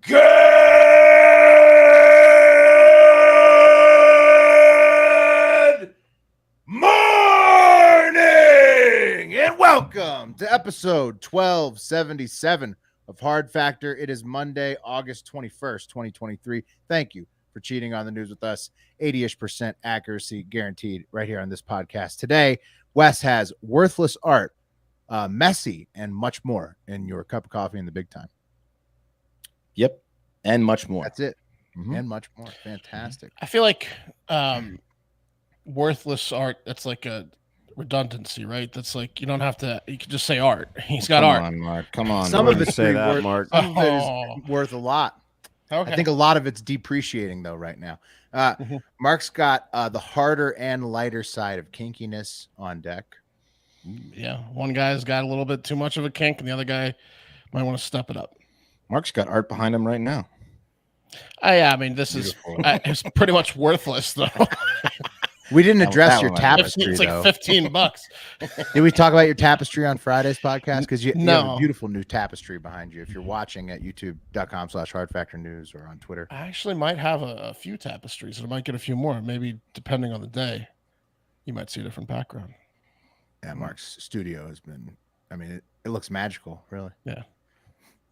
Good morning and welcome to episode 1277 of Hard Factor. It is Monday, August 21st, 2023. Thank you for cheating on the news with us. 80-ish% accuracy guaranteed right here on this podcast. Today, Wes has worthless art, Messi, and much more in your cup of coffee in the big time. Yep. And much more. That's it. Mm-hmm. And much more. Fantastic. I feel like worthless art, that's like a redundancy, right? That's like you don't have to, you can just say art. He's got art. Come on, Mark. Come on. Some of it's say that, worth, Mark. Some of it is worth a lot. Okay. I think a lot of it's depreciating though right now. Mark's got the harder and lighter side of kinkiness on deck. Yeah. One guy's got a little bit too much of a kink and the other guy might want to step it up. Mark's got art behind him right now. Yeah, I mean, this is it's pretty much worthless though. We didn't address your It's tapestry like though. $15. Did we talk about your tapestry on Friday's podcast? Because you have a No. beautiful new tapestry behind you. If you're watching at youtube.com/hardfactornews or on Twitter. I actually might have a few tapestries, and I might get a few more. Maybe depending on the day, you might see a different background. Yeah, Mark's studio has been, I mean, it looks magical, really. Yeah.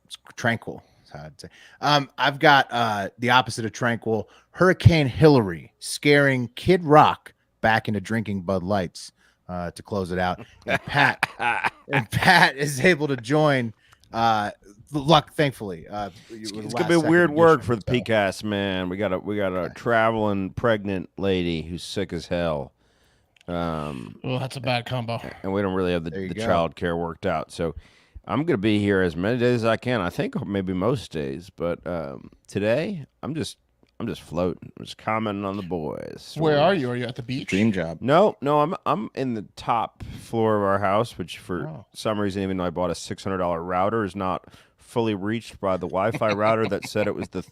It's tranquil, is how I'd say. I've got the opposite of tranquil, Hurricane Hillary scaring Kid Rock back into drinking Bud Lights to close it out. And Pat is able to join. Luck, thankfully. It's gonna be weird work for the PCAST, man. We got a traveling pregnant lady who's sick as hell. Oh, that's a bad combo. And we don't really have the child care worked out. So I'm gonna be here as many days as I can. I think maybe most days, but today I'm just floating. I'm just commenting on the boys. Where are you? Are you at the beach? Dream job. No, I'm in the top floor of our house, which for some reason, even though I bought a $600 router, is not fully reached by the Wi-Fi router that said it was the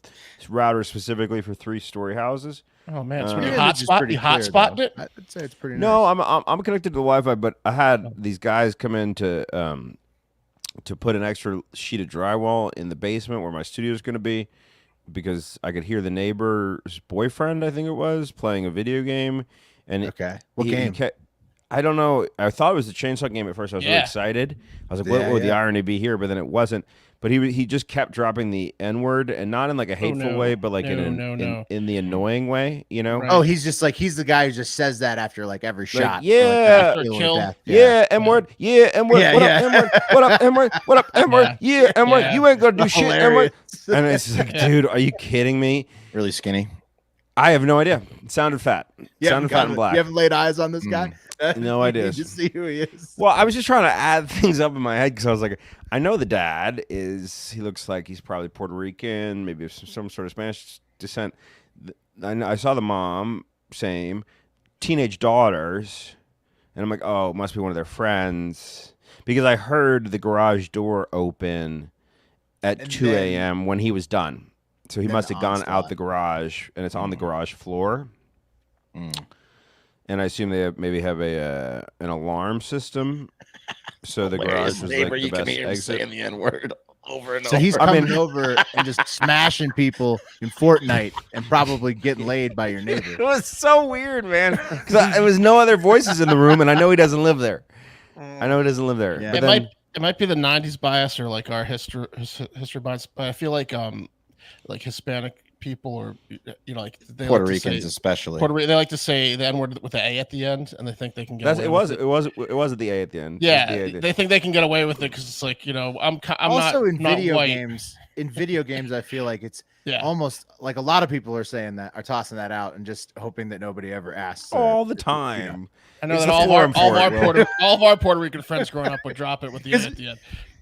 router specifically for 3-story houses. Oh man, it's pretty Your hot image is spot. pretty You hot clear, spotted though. it? I'd say it's pretty nice. No, I'm connected to the Wi-Fi, but I had these guys come in to put an extra sheet of drywall in the basement where my studio is going to be, because I could hear the neighbor's boyfriend, I think it was, playing a video game. And What game? I don't know. I thought it was the Chainsaw game at first. I was really excited. I was like, what would the irony be here? But then it wasn't. But he just kept dropping the N-word, and not in like a hateful way, but like in the annoying way, you know? Right. Oh, he's just like, he's the guy who just says that after like every shot. yeah. Or, like, Kill. death. Yeah, N-word. Yeah, N-word. Yeah, What yeah. up, N-word? What up, N-word? What up, N-word? Yeah, N-word. Yeah. You ain't gonna do shit, N-word. Hilarious. And it's just like, dude, are you kidding me? Really skinny. I have no idea. It sounded fat. You Sounded haven't fat and black. You haven't laid eyes on this guy? No idea. You just see who he is. Well, I was just trying to add things up in my head because I was like, I know the dad he looks like he's probably Puerto Rican, maybe some sort of Spanish descent. I saw the mom, same, teenage daughters, and I'm like, oh, it must be one of their friends, because I heard the garage door open at 2 a.m. when he was done. So he must have gone out the garage, and it's on the garage floor. And I assume they maybe have an alarm system, so the garage was like the best exit. Saying the N-word over and So he's coming over and just smashing people in Fortnite and probably getting laid by your neighbor. It was so weird, man. There was no other voices in the room, and I know he doesn't live there. Yeah. But It might be the '90s bias or like our history bias, but I feel like Hispanic people, or like they Puerto like to Ricans say, especially. they like to say the N-word with the A at the end, and they think they can get away it with was at the A at the end. Yeah, they think they can get away with it because it's like, I'm Also, not in video white. games, I feel like it's Yeah. almost like a lot of people are tossing that out and just hoping that nobody ever asks. all the time. I know It's that the all forum for it, Will. of our Puerto Rican friends growing up would drop it with the A at the end.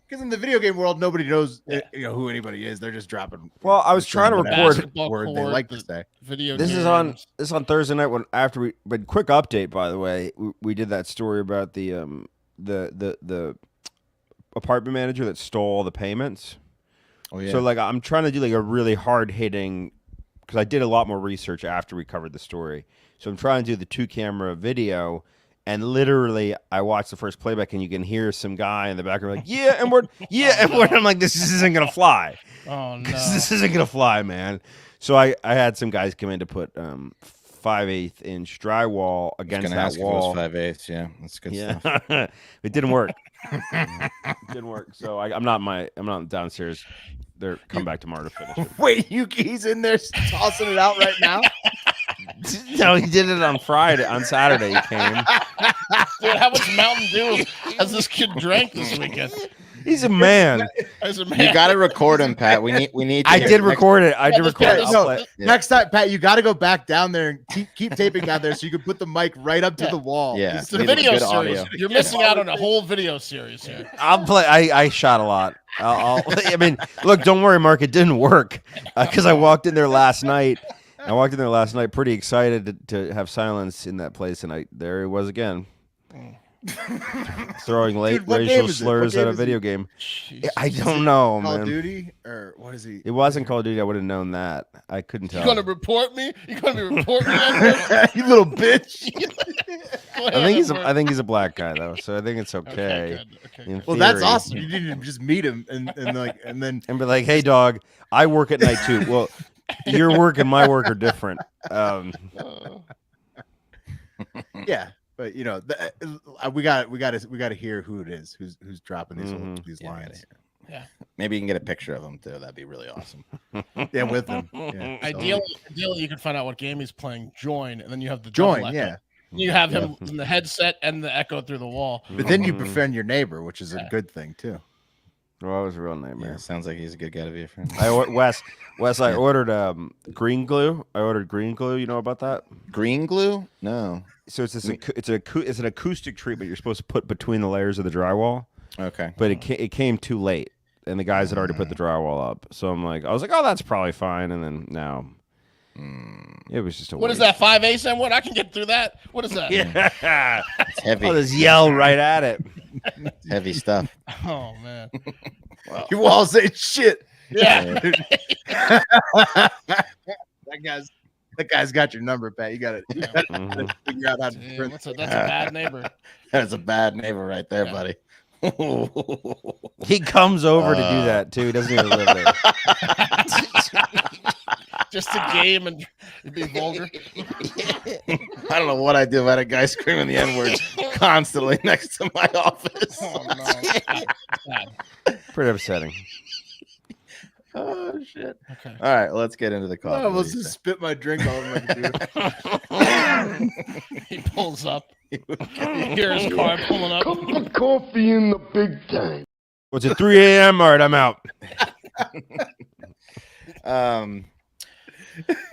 Because in the video game world, nobody knows who anybody is. They're just dropping. Well, I was trying to record. Basketball word they court, like to the say. Video This games. is on Thursday night but quick update, by the way. We did that story about the apartment manager that stole all the payments. Oh yeah. So like I'm trying to do like a really hard hitting, because I did a lot more research after we covered the story. So I'm trying to do the 2-camera video, and literally I watched the first playback, and you can hear some guy in the background like, yeah, and we're I'm like, this isn't gonna fly. Oh no. This isn't gonna fly, man. So I had some guys come in to put 5/8 inch drywall against that wall. 5/8. Yeah, that's good Yeah, stuff. it didn't work. It didn't work. So I'm not downstairs. They're come back tomorrow to finish it. Wait, he's in there tossing it out right now. No, he did it on Saturday. He came. Dude, how much Mountain Dew has this kid drank this weekend? He's a man. As a man. You got to record him, Pat. We need. To I hear did next- record it. I did record it. No, I'll play it. Yeah. Next time, Pat, you got to go back down there and keep taping down there so you can put the mic right up to the wall. Yeah. It's the Need a video good series. audio. You're missing out on a whole video series here. I'll play. I shot a lot. I mean, look, don't worry, Mark. It didn't work because I walked in there last night. I walked in there last night pretty excited to have silence in that place, and there he was again. Throwing Dude, what game racial is it? slurs What at game a is video it? game. Jesus. I don't know, Call of man. Duty or what is he? It wasn't Call of Duty. I would have known that. I couldn't You tell. gonna report me? You gonna report me? Edward? You little bitch. Go I ahead, think Edward. he's a black guy though, so I think it's okay. Okay, good. Okay, in good. Well, that's theory. awesome. You didn't just meet him and then And be like, hey, dog, I work at night too. Well, your work and my work are different. yeah. But you know, we got to hear who it is who's dropping these Yeah, lines. Maybe you can get a picture of him too. That'd be really awesome. Yeah, with him. Yeah. Ideally, you can find out what game he's playing. Join, and then you have the Join, double yeah. echo. You have him in the headset and the echo through the wall. But then you befriend your neighbor, which is a good thing too. Well, it was a real Yeah, nightmare. sounds like he's a good guy to be a friend. Wes, I ordered green glue. I ordered green glue. You know about that? Green glue? No. So it's an acoustic treatment you're supposed to put between the layers of the drywall, Okay. but it came too late, and the guys had already put the drywall up. So I was like, oh, that's probably fine. And then now, it was just a What is waste. that? 5/8 and what? I can get through that. What is that? Yeah, It's heavy. I'll just yell right at it. It's heavy stuff. Oh man. You all say shit. Yeah. That guy's got your number, Pat. You got to Mhm. figure out how to Damn, print. that's a bad neighbor. That's a bad neighbor right there, buddy. He comes over to do that too. He doesn't even live there. Just a game and be vulgar. I don't know what I do about a guy screaming the N-word constantly next to my office. Oh no. Bad. Pretty upsetting. Oh shit. Okay. All right, let's get into the I coffee. almost Lisa. just spit my drink all over my computer. He pulls up. You hear his car pulling up. Coffee in the big time. What's it? 3 a.m. All right, I'm out.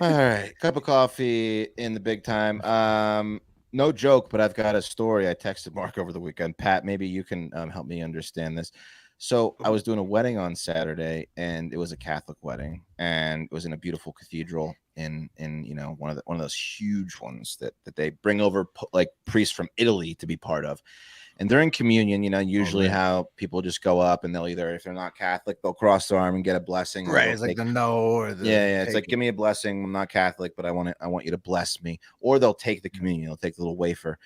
All right, cup of coffee in the big time. No joke, but I've got a story. I texted Mark over the weekend. Pat, maybe you can help me understand this. So I was doing a wedding on Saturday, and it was a Catholic wedding, and it was in a beautiful cathedral in one of those huge ones that they bring over like priests from Italy to be part of. And during communion, usually how people just go up and they'll either, if they're not Catholic, they'll cross their arm and get a blessing. or Right. they'll It's like take- the no or the yeah. It's like, take. give me a blessing. I'm not Catholic, but I want you to bless me. Or they'll take the communion. They'll take the little wafer.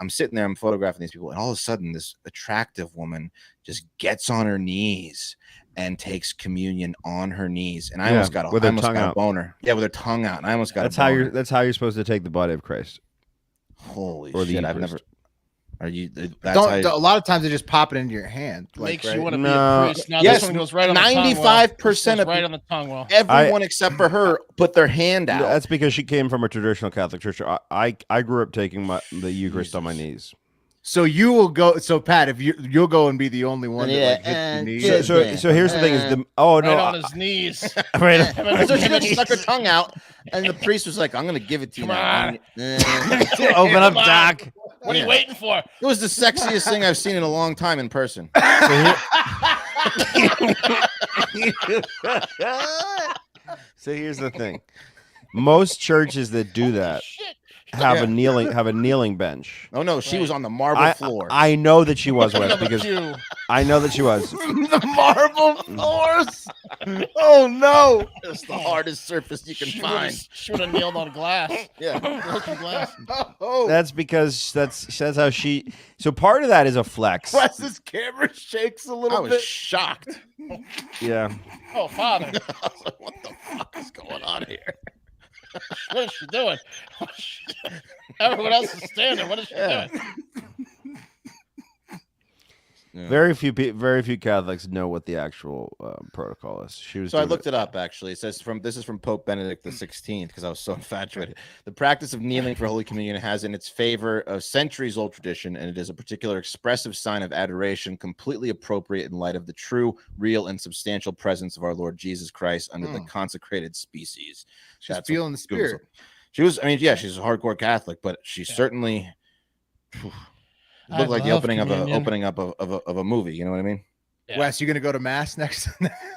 I'm sitting there, I'm photographing these people, and all of a sudden, this attractive woman just gets on her knees and takes communion on her knees. And I almost got with her tongue a out. boner. Yeah, with her tongue out. And I almost got That's a boner. that's how you're supposed to take the body of Christ. Holy or the shit! I've Eucharist. never. Are you? That's A lot of times they just pop it into your hand. Makes right? you want to be No. a priest. Now Yes, this one goes right on the tongue. 95% of right on the tongue. Well, everyone except for her put their hand out. That's because she came from a traditional Catholic church. I grew up taking the Eucharist on my knees. So you will go. So Pat, if you'll go and be the only one that like, hits the knee. So here's the thing: is no, right on his knees. right. So she just stuck her tongue out, and the priest was like, "I'm going to give it to you Come now." on. Open up, Come on. Doc. What are you waiting for? It was the sexiest thing I've seen in a long time in person. So here's the thing: most churches that do that Shit. have a kneeling bench. Oh no, she was on the marble floor. I know that she was, Wes, because You. I know that she was. The marble floors. Oh no! It's the hardest surface you can She find. would have kneeled on glass. Yeah. Broken glass. Oh, That's because that's how she. So part of that is a flex. Wes's camera shakes a little I was bit. shocked. Yeah. Oh, father. I was like, what the fuck is going on here? What is she doing? Everyone else is standing. What is she doing? Yeah. Very few Catholics know what the actual protocol is. She was. So I doing looked it up. Actually, it says this is from Pope Benedict XVI because I was so infatuated. The practice of kneeling for Holy Communion has in its favor a centuries-old tradition, and it is a particular expressive sign of adoration, completely appropriate in light of the true, real, and substantial presence of our Lord Jesus Christ under the consecrated species. She's That's feeling the spirit. She was. I mean, yeah, she's a hardcore Catholic, but she certainly. It looked like the opening of a movie. You know what I mean? Yeah. Wes, you gonna go to mass next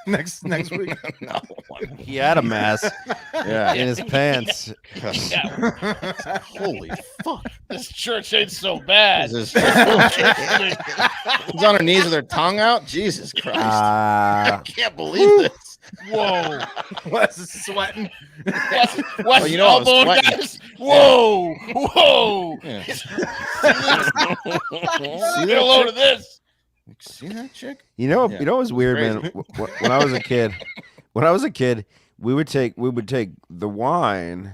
week? No. He had a mass Yeah. in his pants. Yeah. Holy fuck! This church ain't so bad. This is- She's on her knees with her tongue out. Jesus Christ! I can't believe this. Whoa. Wes is sweating. What's you know I was elbowing, sweating. guys? Whoa. Whoa. Yeah. Get a load of this. See that chick? You know, Yeah. you know what was weird, Crazy. man. When I was a kid, we would take the wine.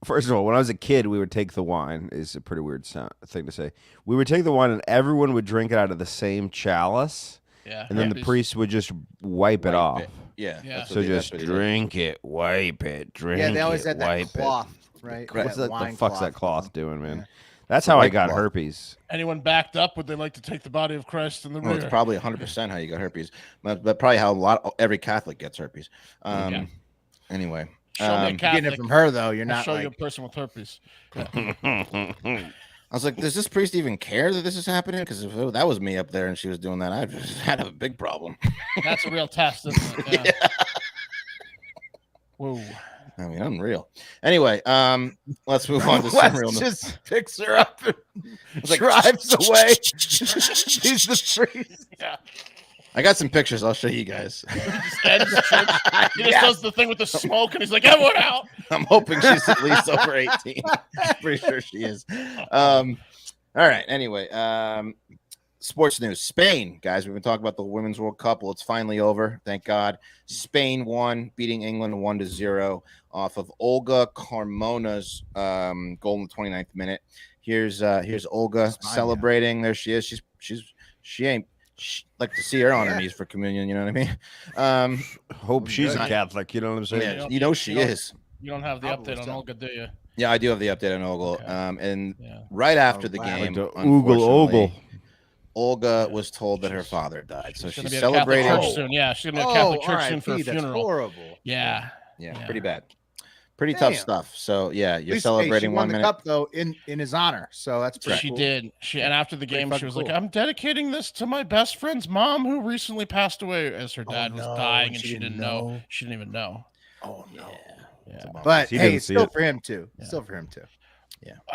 First of all, when I was a kid, we would take the wine. Is a pretty weird thing to say. We would take the wine, and everyone would drink it out of the same chalice, Yeah. and then the priest would just wipe it off. Yeah. Yeah. that's what So he- that's just what he did. drink it, wipe it, drink Yeah, they always it, had that wipe cloth, right? Correct. What's That that? The wine fuck's that cloth doing, man? Yeah. That's The how I white got cloth. herpes. Anyone backed up? Would they like to take the body of Christ in the Well, it's rear? probably 100% how you got herpes. But probably how every Catholic gets herpes. Yeah. Anyway. Show me a Getting it Catholic. from her though, you're I'll not show like, you a person with herpes. I was like, does this priest even care that this is happening? Because if that was me up there and she was doing that, I'd have a big problem. That's a real test, isn't it? Yeah. Whoa. I mean, unreal. Anyway, let's move on to some Wes real news. just picks her up and like, drives away. He's the priest. Yeah. I got some pictures. I'll show you guys. He just ends the church. He just does the thing with the smoke, and he's like, "Everyone out!" I'm hoping she's at least over 18. Pretty sure she is. All right. Anyway, sports news. Spain, guys. We've been talking about the Women's World Cup. Well, it's finally over. Thank God. Spain won, beating England 1-0 off of Olga Carmona's goal in the 29th minute. Here's Olga celebrating. There she is. She ain't. Like to see her on her knees for communion. You know what I mean? Hope she's a good. Catholic. You know what I'm saying? Yeah, you know she is. You don't have the Probably update on so. Olga, do you? Yeah, I do have the update on Olga. Okay. And Yeah. right after the wow. game, Like the unfortunately, ogle. Olga was told that her father died, so She's gonna she's be at a Catholic celebrating. church soon. Yeah, she's gonna be at a Catholic church soon for a RIP, that's funeral. horrible. Yeah. Yeah, Yeah. pretty bad. Pretty tough Damn. stuff. So yeah, you're At least, celebrating she 1 won the minute. cup though in his honor, so that's pretty She cool. did. And after the game, she fucking was like, cool. "I'm dedicating this to my best friend's mom, who recently passed away," as her dad was no, dying, and she she didn't didn't know. know. She didn't even know. Oh no. Yeah. But He hey, didn't it's see still it. for him too. Yeah. Still for him too.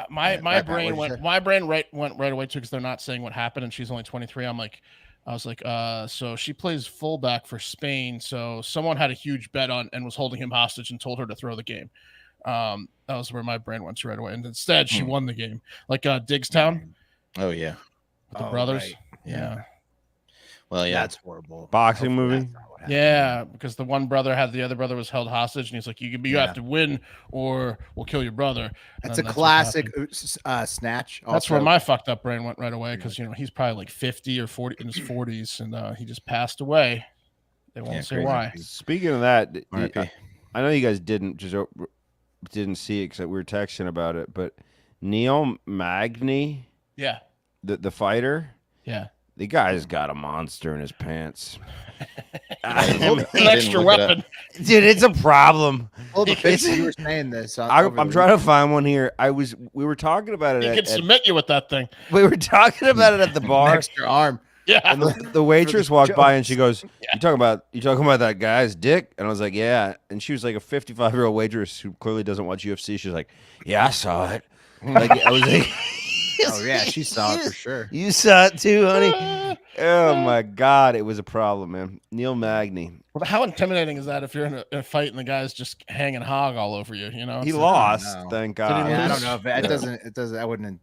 My Yeah, Pat, brain what'd you went say? my brain went right away too, because they're not saying what happened, and she's only 23. I was like, so she plays fullback for Spain. So someone had a huge bet on and was holding him hostage and told her to throw the game. That was where my brain went to right away. And instead, she won the game, like Diggstown Oh yeah. with the Oh, brothers. right. Yeah. Well, yeah. That's horrible. Boxing Hopefully movie? that's not what happened. Yeah, because the one brother had the other brother was held hostage, and he's like, "You Yeah. have to win, or we'll kill your brother." That's And a what classic happened. snatch. That's where also. my fucked up brain went right away, because he's probably like 50 or 40 in his 40s, and he just passed away. They won't Yeah, say crazy. why. Speaking of that, R.I.P. I know you guys didn't see it because we were texting about it, but Neil Magny, Yeah, the fighter, yeah. the guy's got a monster in his pants. I An didn't extra look it up. weapon. Dude, it's a problem. Well, the face you were saying this. I'm trying to find one here. We were talking about it. He can submit you with that thing. We were talking about it at the an bar, extra arm. Yeah. and the waitress walked by and she goes, Yeah. you talking about that guy's dick?" And I was like, "Yeah." And she was like a 55-year-old waitress who clearly doesn't watch UFC. She's like, "Yeah, I saw it." Like I was like, Oh yeah, she saw it for sure. "You saw it too, honey." Oh my God, it was a problem, man. Neil Magny, Well, how intimidating is that if you're in a fight and the guy's just hanging hog all over you? You know, he It's lost. no. Thank Did he God. Yeah, I lose? don't know if it doesn't. It doesn't. I wouldn't.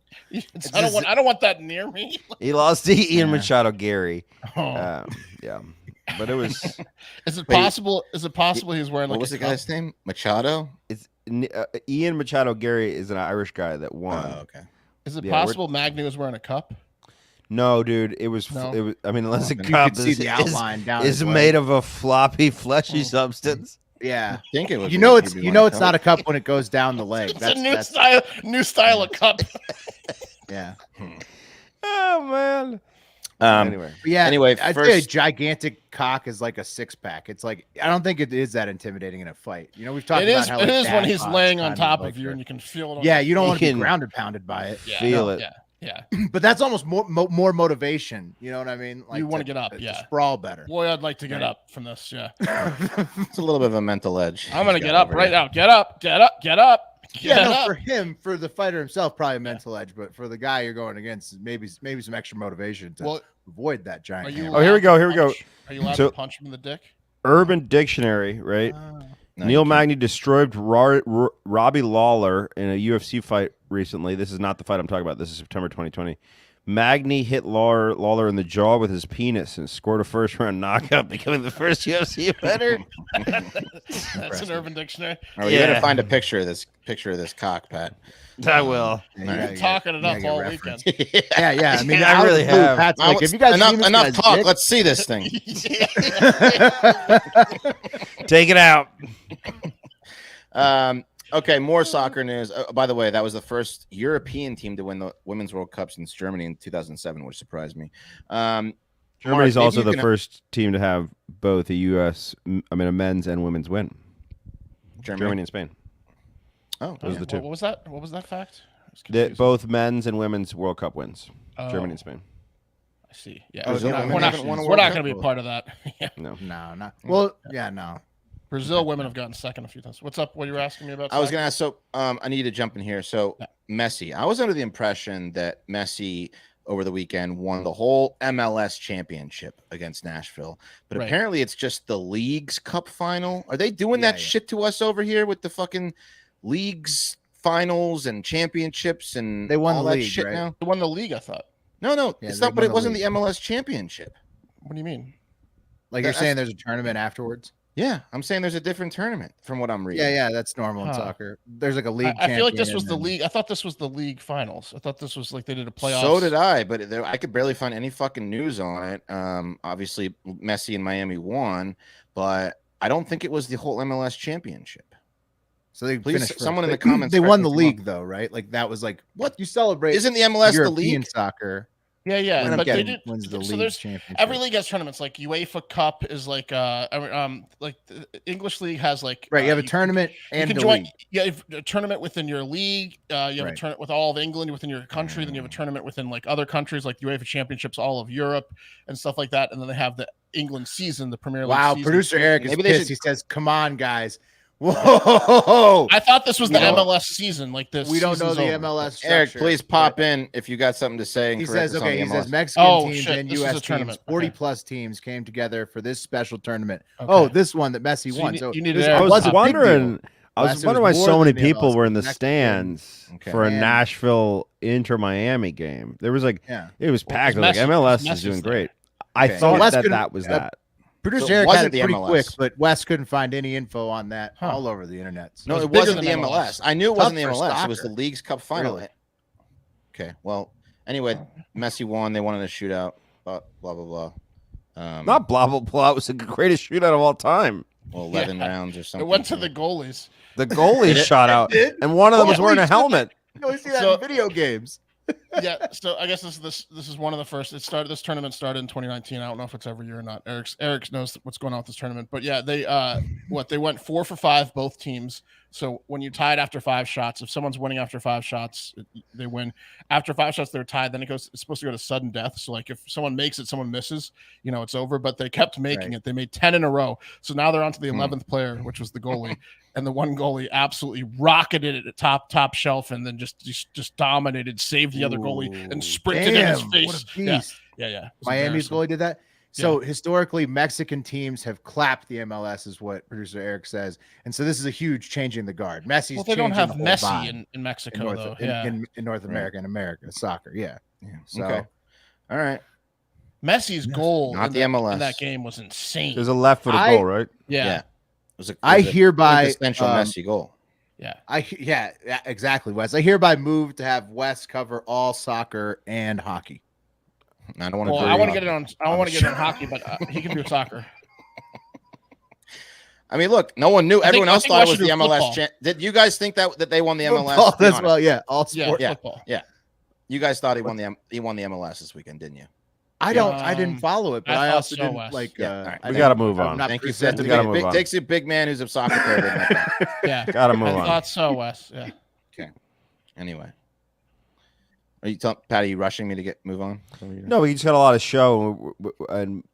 I don't want that near me. He lost to Ian Yeah. Machado Gary. Oh, Yeah. but it was. Is it Wait, possible? Is it possible he's wearing like What was a the cup? guy's name? Machado? It's Ian Machado Gary is an Irish guy that won. Oh, okay. Is it Yeah, we're- possible Magny was wearing a cup? No, dude, it was. No? It was. I mean, unless a You cup could see is, the outline down is his made leg. of a floppy, fleshy substance. Yeah. I think it was. You know it's not a cup when it goes down the leg. It's That's a new style of cup. yeah. Oh man. Anyway, But yeah. Anyway, I'd say a first- gigantic cock is like a 6-pack. It's like I don't think it is that intimidating in a fight. You know, we've talked It about is. how It like, is when dad he's bods laying on kind top like of you the- and you can feel it. On Yeah, you don't You want to be can grounded pounded by it. Yeah, feel no, it. Yeah. But that's almost more motivation. You know what I mean? You wanna get up, to yeah. sprawl better. Boy, I'd like to get Right. up from this. Yeah. It's a little bit of a mental edge. I'm gonna he's get got up over right there. now. Get up. Get up. Get up. Get Yeah, no, up. for him, for the fighter himself, probably a mental edge, but for the guy you're going against, maybe some extra motivation to Well, avoid that are giant. you? hammer. Oh, here we go, allowed here to we go. punch- Are you allowed So- to punch him in the dick? Urban Dictionary, right? No, Neil you can't. Magny destroyed Robbie Lawler in a UFC fight recently. This is not the fight I'm talking about. This is September 2020. Magny hit Lawler in the jaw with his penis and scored a first-round knockout, becoming the first UFC fighter. That's an Urban Dictionary. All right, you Yeah. gotta find a picture of this cock, Pat. I will. Yeah, You've you You've gotta been get- talking it you up gotta get all reference. weekend. Yeah. I mean, Yeah, I out of really the blue, have. Pat's like, have you guys seen this enough guy's talk. dick? Let's see this thing. Take it out. Okay, more soccer news. By the way, that was the first European team to win the Women's World Cup since Germany in 2007, which surprised me. Germany's Mark, also maybe the you can- first team to have both a men's and women's win. Germany and Spain. Oh, Those yeah. are the two. What was that? What was that fact? I was The, confused. both men's and women's World Cup wins. Oh, Germany and Spain. I see. Yeah, Oh, we're not, women we're not, haven't won a we're World not Cup? going to be a part of that. Yeah. No. No, not well. Yeah, no. Brazil women have gotten second a few times. What's up? What you were asking me about? I was soccer? gonna ask. So, I need to jump in here. So, Yeah. Messi. I was under the impression that Messi over the weekend won the whole MLS championship against Nashville, but Right. apparently it's just the league's cup final. Are they doing Yeah, that yeah. shit to us over here with the fucking leagues finals and championships and They won all the that league, shit right? now? They won the league. I thought. No, Yeah, it's they not. But won it the wasn't league. the MLS championship. What do you mean? Like you're That's- saying, there's a tournament afterwards. Yeah, I'm saying there's a different tournament from what I'm reading. Yeah, that's normal in Huh. soccer. There's like a league. I feel like this champion was the and then- league. I thought this was the league finals. I thought this was like they did a playoff. So did I, but I could barely find any fucking news on it. Obviously, Messi and Miami won, but I don't think it was the whole MLS championship. So they Please, finished first. someone in They- the comments They correct won me the if I'm league though, right? Like that was like what you celebrate. Isn't the MLS the European league? soccer? Yeah, when but they again did. wins the so league there's championship. every league has tournaments. Like UEFA Cup is like like the English league has like Right, you have a can- tournament You and can the join. league. You have a tournament within your league. You have a Right. tournament with all of England within your country. Then you have a tournament within like other countries, like the UEFA Championships, all of Europe and stuff like that. And then they have the England season, the Premier League. Wow, season. producer Eric is Maybe they pissed. should- He says, "Come on, guys." Whoa! I thought this was the We don't- MLS season. Like this, We don't know season's the over. MLS. Eric, structure, please pop in if you got something to say. And He correct says, us on okay, the he says MLS. Mexican Oh, teams shit, and this is US a teams, tournament. 40 Okay. plus teams came together for this special tournament. Okay. Oh, this one that Messi So you won. need- so you need this to add I It was was a big wondering. deal. I was Unless it wondering was why more so many than the people MLS, were in the Mexican. stands Okay. for a Man. Nashville Inter Miami game. There was like Yeah. it was Well, packed. 'cause Like Messi- MLS Messi's is doing there. great. I Okay. thought Wes that couldn't- that was uh, that. Producer So it Eric had wasn't it the pretty MLS. quick, but Wes couldn't find any info on that Huh. all over the internet. No, It's it bigger wasn't than the MLS. MLS. I knew it wasn't the Tough for MLS. It was the soccer. league's cup final. Really? Okay, well, anyway, Messi won. They won in a shootout. Blah blah blah. Not blah blah blah. It was the greatest shootout of all time. Well, 11 Yeah. rounds or It something. went to the goalies. The goalie shot out, did? and one of them was Holy wearing a shit. helmet. You only see that So- in video games. Yeah, so I guess this is one of the first. This tournament started in 2019. I don't know if it's every year or not. Eric knows what's going on with this tournament, but yeah, they they went 4 for 5 both teams. So when you tied after 5 shots, if someone's winning after 5 shots, they win. After 5 shots, they're tied. Then it's supposed to go to sudden death. So like if someone makes it, someone misses, it's over. But they kept making Right. it. They made 10 in a row. So now they're on to the 11th player, which was the goalie. And the one goalie absolutely rocketed it at top shelf and then just dominated, saved the other goalie and sprinted in his Damn, face. what a Yeah, beast. yeah. It was Miami's embarrassing. goalie did that. So historically, Mexican teams have clapped the MLS, is what producer Eric says, and so this is a huge changing the guard. Messi's Well, they don't changing have the whole Messi vibe in Mexico North, though. Yeah. in North America and America soccer. Yeah. Yeah. So Okay. All right. Messi's goal Not in the that, MLS. in that game was insane. There's a left-footed goal, right? Yeah. It was a I hereby quintessential Messi goal. yeah, exactly, Wes. I hereby move to have Wes cover all soccer and hockey. I don't want to. Well, I want to get it on. I want to get it on hockey, but he can do soccer. I mean, look, no one knew. Everyone else thought it was the MLS. Did you guys think that they won the MLS? Football as well, yeah. All sports. Yeah, football. Yeah. You guys thought he won the MLS this weekend, didn't you? I didn't follow it, but I also didn't like. We got to move on. Thank you, Seth. Takes a big man who's a soccer player. Yeah, got to move on. I thought so, Wes. Yeah. Okay. Anyway, are you Pat? Are you rushing me to move on? No, we just got a lot of show, and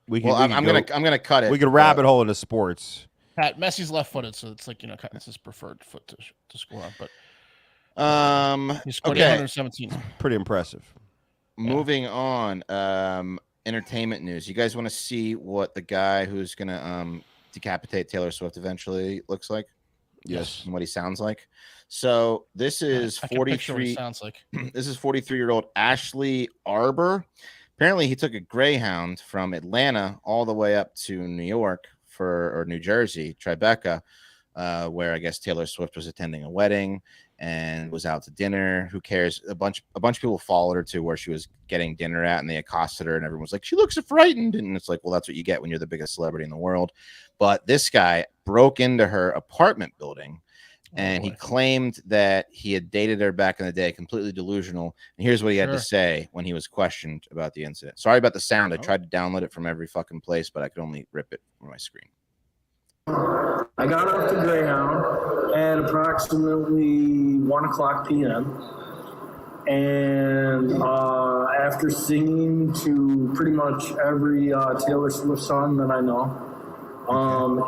we can. Well, I'm gonna cut it. We could rabbit hole into sports. Pat, Messi's left-footed, so it's like it's his preferred foot to score on. But he scored 817. Pretty impressive. Moving on, entertainment news. You guys want to see what the guy who's gonna decapitate Taylor Swift eventually looks like? Yes. And what he sounds like. So this is 43. Sounds like this is 43-year-old Ashley Arbor. Apparently, he took a Greyhound from Atlanta all the way up to New York or New Jersey, Tribeca, where I guess Taylor Swift was attending a wedding and was out to dinner. Who cares? A bunch of people followed her to where she was getting dinner at, and they accosted her, and everyone was like, "She looks frightened," and it's like, well, that's what you get when you're the biggest celebrity in the world. But this guy broke into her apartment building, and he claimed that he had dated her back in the day, completely delusional. And here's what he had to say when he was questioned about the incident. Sorry about the sound. I tried to download it from every fucking place, but I could only rip it from my screen. I got off the Greyhound at approximately 1 o'clock p.m. And after singing to pretty much every Taylor Swift song that I know,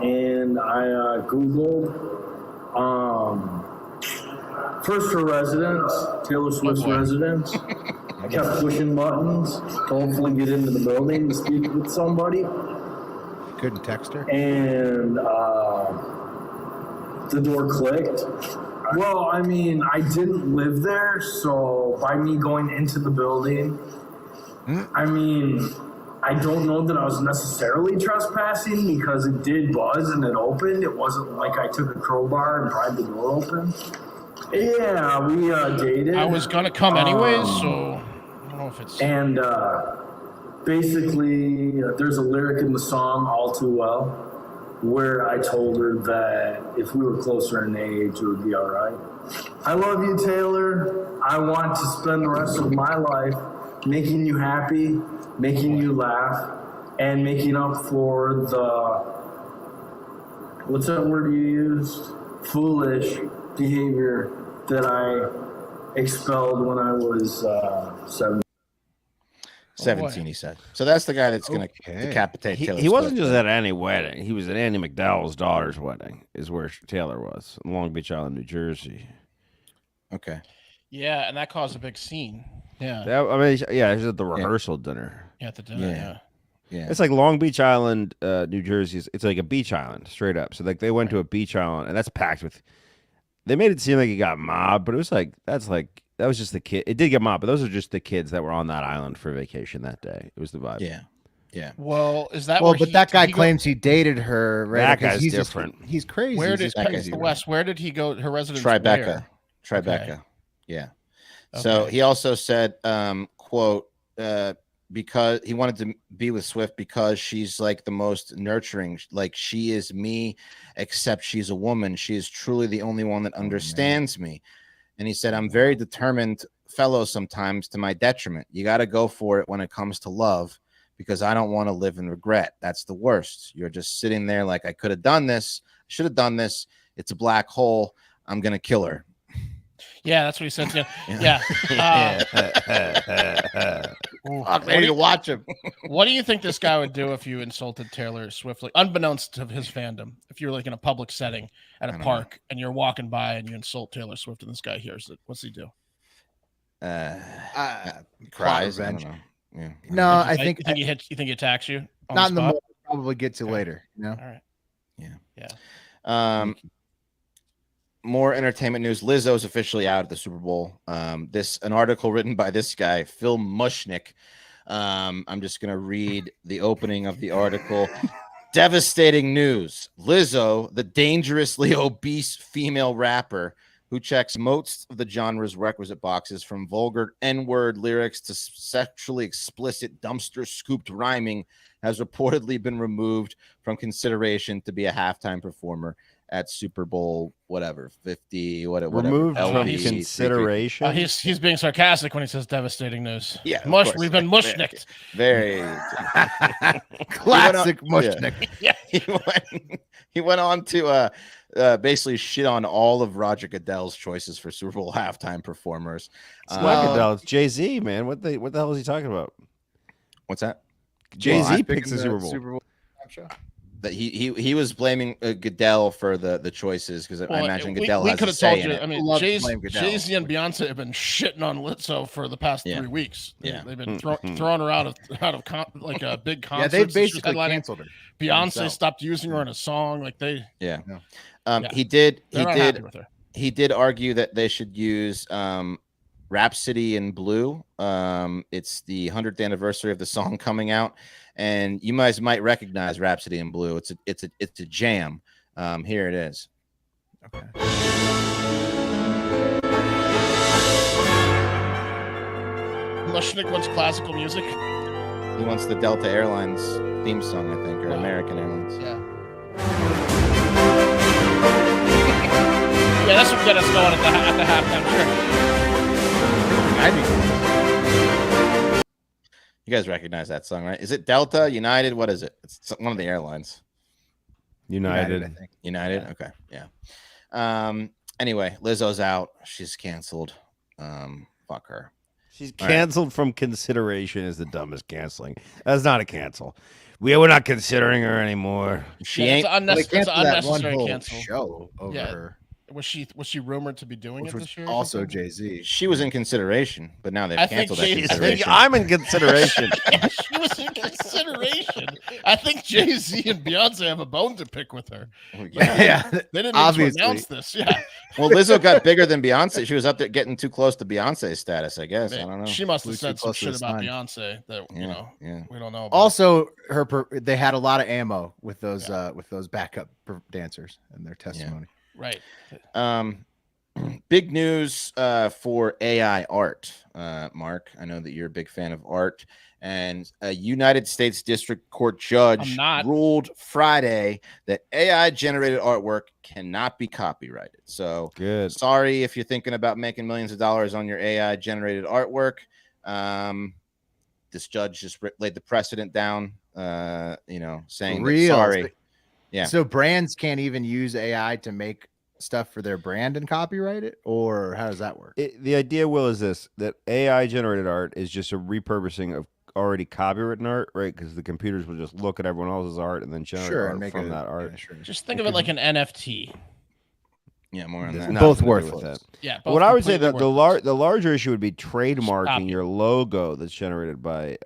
and I Googled first her residence, Taylor Swift's residence. I kept pushing buttons to hopefully get into the building to speak with somebody. Couldn't text her. And the door clicked. Well, I mean, I didn't live there, so by me going into the building, I mean, I don't know that I was necessarily trespassing because it did buzz and it opened. It wasn't like I took a crowbar and pried the door open. Yeah, we dated. I was gonna come anyways, so I don't know if it's. And basically, there's a lyric in the song "All Too Well" where I told her that if we were closer in age, it would be all right. I love you, Taylor. I want to spend the rest of my life making you happy, making you laugh, and making up for the, what's that word you used? Foolish behavior that I expelled when I was 17, he said. So that's the guy that's going to decapitate Taylor Swift. He wasn't just at any wedding. He was at Andy McDowell's daughter's wedding, is where Taylor was, in Long Beach Island, New Jersey. Okay. Yeah, and that caused a big scene. Yeah. I mean, yeah, it was at the rehearsal dinner. Yeah, at the dinner, yeah. It's like Long Beach Island, New Jersey. It's like a beach island, straight up. So like they went to a beach island, and that's packed with. They made it seem like it got mobbed, but it was like that was just the kid. It did get mobbed, but those are just the kids that were on that island for vacation that day. It was the vibe. Yeah. Well, is that well? But that guy claims he dated her. Right? That guy's different. He's crazy. Where did West? Where did he go? Her residence. Tribeca. Okay. Yeah. Okay. So he also said, "quote because he wanted to be with Swift because she's like the most nurturing. Like she is me, except she's a woman. She is truly the only one that understands me." And he said, "I'm very determined fellow sometimes to my detriment. You got to go for it when it comes to love because I don't want to live in regret. That's the worst. You're just sitting there like I could have done this. Should have done this. It's a black hole. I'm going to kill her." Yeah, that's what he said. Yeah. I need to watch him. What do you think this guy would do if you insulted Taylor Swift, like, unbeknownst to his fandom? If you're like in a public setting at a park and you're walking by and you insult Taylor Swift and this guy hears it, what's he do? Cries. I don't know. Yeah. No, I think you think he attacks you? Not in the moment. Probably get to later. You know. All right. Yeah. More entertainment news. Lizzo is officially out at the Super Bowl. An article written by this guy, Phil Mushnick, I'm just going to read the opening of the article. Devastating news. Lizzo, the dangerously obese female rapper who checks most of the genre's requisite boxes, from vulgar N-word lyrics to sexually explicit dumpster-scooped rhyming, has reportedly been removed from consideration to be a halftime performer at Super Bowl, whatever, 50, whatever. Removed from LB, consideration. He's being sarcastic when he says devastating news. Yeah, We've been mushnicked. Very Classic mushnick. Yeah. He went on to basically shit on all of Roger Goodell's choices for Super Bowl halftime performers. It's not Goodell, it's Jay-Z, man. What the hell is he talking about? What's that? Jay-Z picks the Super Bowl. That he was blaming Goodell for the choices, because I imagine Goodell we has could a have say told in you. it. I mean, Jay-Z and Beyonce have been shitting on Lizzo for the past 3 weeks. They've been throwing her out of like a big concert. Yeah, they basically canceled her. Beyonce stopped using her in a song. Like they. He did happy with her. He did argue that they should use Rhapsody in Blue. It's the 100th anniversary of the song coming out, and you guys might recognize Rhapsody in Blue. It's a jam. Here it is. Okay. Mushnick wants classical music. He wants the Delta Airlines theme song, I think, or American Airlines. Yeah. Yeah, that's what got us going at the halftime. Sure. You guys recognize that song, right? Is it Delta, United? What is it? It's one of the airlines. United. I think. United? Yeah. Okay. Yeah. Anyway, Lizzo's out. She's canceled. Fuck her. She's canceled from consideration is the dumbest canceling. That's not a cancel. We're not considering her anymore. She ain't. It's an unnecessary cancel. Show over her. Was she rumored to be doing it this year? Also Jay-Z. She was in consideration, but now they've canceled that consideration. I'm in consideration. She was in consideration. I think Jay-Z and Beyonce have a bone to pick with her. Yeah, they didn't obviously need to announce this. Yeah. Well, Lizzo got bigger than Beyonce. She was up there getting too close to Beyonce's status, I guess. I don't know. She must have said some shit about Beyonce that yeah. we don't know about. Also, they had a lot of ammo with those backup dancers and their testimony. Right. Big news for AI art. Mark, I know that you're a big fan of art, and a United States District Court judge ruled Friday that AI generated artwork cannot be copyrighted. So good. Sorry if you're thinking about making millions of dollars on your AI generated artwork. This judge just laid the precedent down, saying that, sorry. Yeah. So brands can't even use AI to make stuff for their brand and copyright it, or how does that work? The idea, Will, is this: that AI generated art is just a repurposing of already copywritten art, right? Because the computers will just look at everyone else's art and then generate art from that art. Yeah, sure. Just think of it like an NFT. Yeah, more on that. Both worthless. Yeah. What I would say that the larger issue would be trademarking your logo that's generated by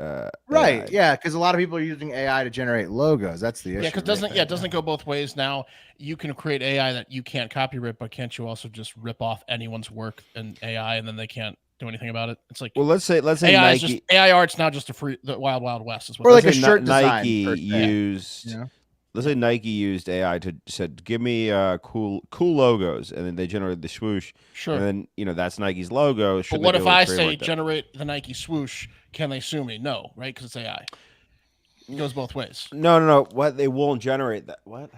right. AI. Yeah, because a lot of people are using AI to generate logos. That's the issue. Yeah, because it doesn't go both ways. Now you can create AI that you can't copyright, but can't you also just rip off anyone's work in AI and then they can't do anything about it? It's like, well, let's say AI Nike, AI art's now just the wild west is what. Or like a shirt Nike design used. Yeah. Let's say Nike used AI to said, give me cool logos, and then they generated the swoosh. Sure. And then that's Nike's logo. But what if I say generate the Nike swoosh? Can they sue me? No, right? Because it's AI. It goes both ways. No. What, they won't generate that? What?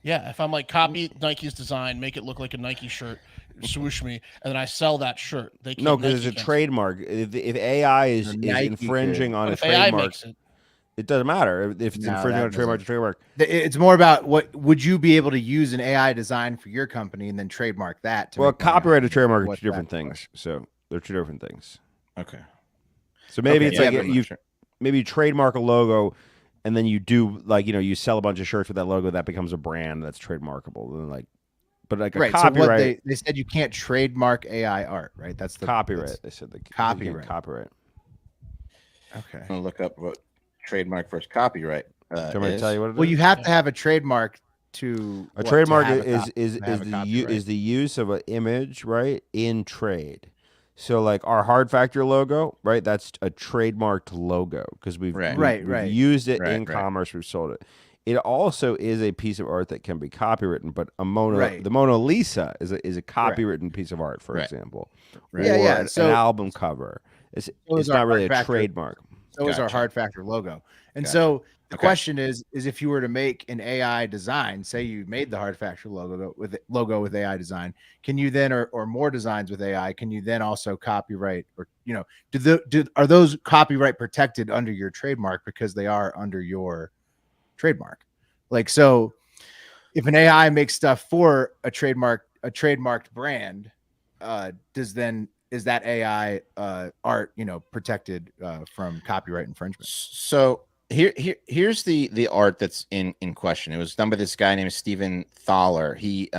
Yeah, if I'm like copy Nike's design, make it look like a Nike shirt, swoosh me, and then I sell that shirt. They can't. No, because it's a trademark. If AI is infringing on a trademark. It doesn't matter if it's infringing on a trademark. It's more about what would you be able to use an AI design for your company and then trademark that. Well, copyright and trademark are two different things. So they're two different things. Okay. So maybe it's like you trademark a logo, and then you do you sell a bunch of shirts with that logo that becomes a brand that's trademarkable. And but a copyright. So they said you can't trademark AI art, right? That's the copyright. They said copyright. Okay. I'm gonna look up what trademark versus copyright. Can I tell you what it is? Well, you have to have a trademark to a trademark is the use of an image, right, in trade. So like our Hard Factor logo, right? That's a trademarked logo because we've used it in commerce. We've sold it. It also is a piece of art that can be copywritten, but the Mona Lisa is a copywritten piece of art, for example, or an album cover. It's not really a trademark. So is our Hard Factor logo. And so the question is if you were to make an AI design, say you made the Hard Factor logo with AI design, can you then, or more designs with AI, can you then also copyright, or are those copyright protected under your trademark because they are under your trademark? Like, so if an AI makes stuff for a trademarked brand, is that AI art, protected from copyright infringement? So here's the art that's in question. It was done by this guy named Stephen Thaler. He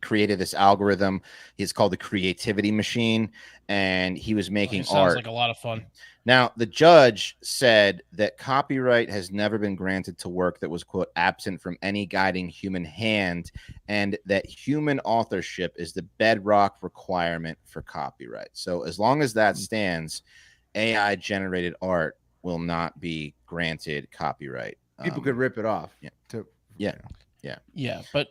created this algorithm. It's called the Creativity Machine, and he was making art. Sounds like a lot of fun. Now, the judge said that copyright has never been granted to work that was, quote, absent from any guiding human hand, and that human authorship is the bedrock requirement for copyright. So as long as that stands, AI generated art will not be granted copyright. People could rip it off. But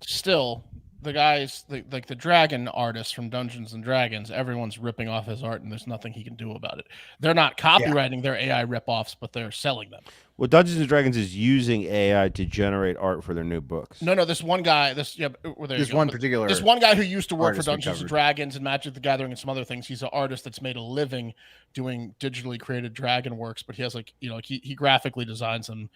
still, the guys, like the dragon artists from Dungeons and Dragons, everyone's ripping off his art, and there's nothing he can do about it. They're not copywriting their AI ripoffs, but they're selling them. Well, Dungeons and Dragons is using AI to generate art for their new books. No, this one guy, this one guy who used to work for Dungeons and Dragons and Magic the Gathering and some other things. He's an artist that's made a living doing digitally created dragon works, but he has he graphically designs them,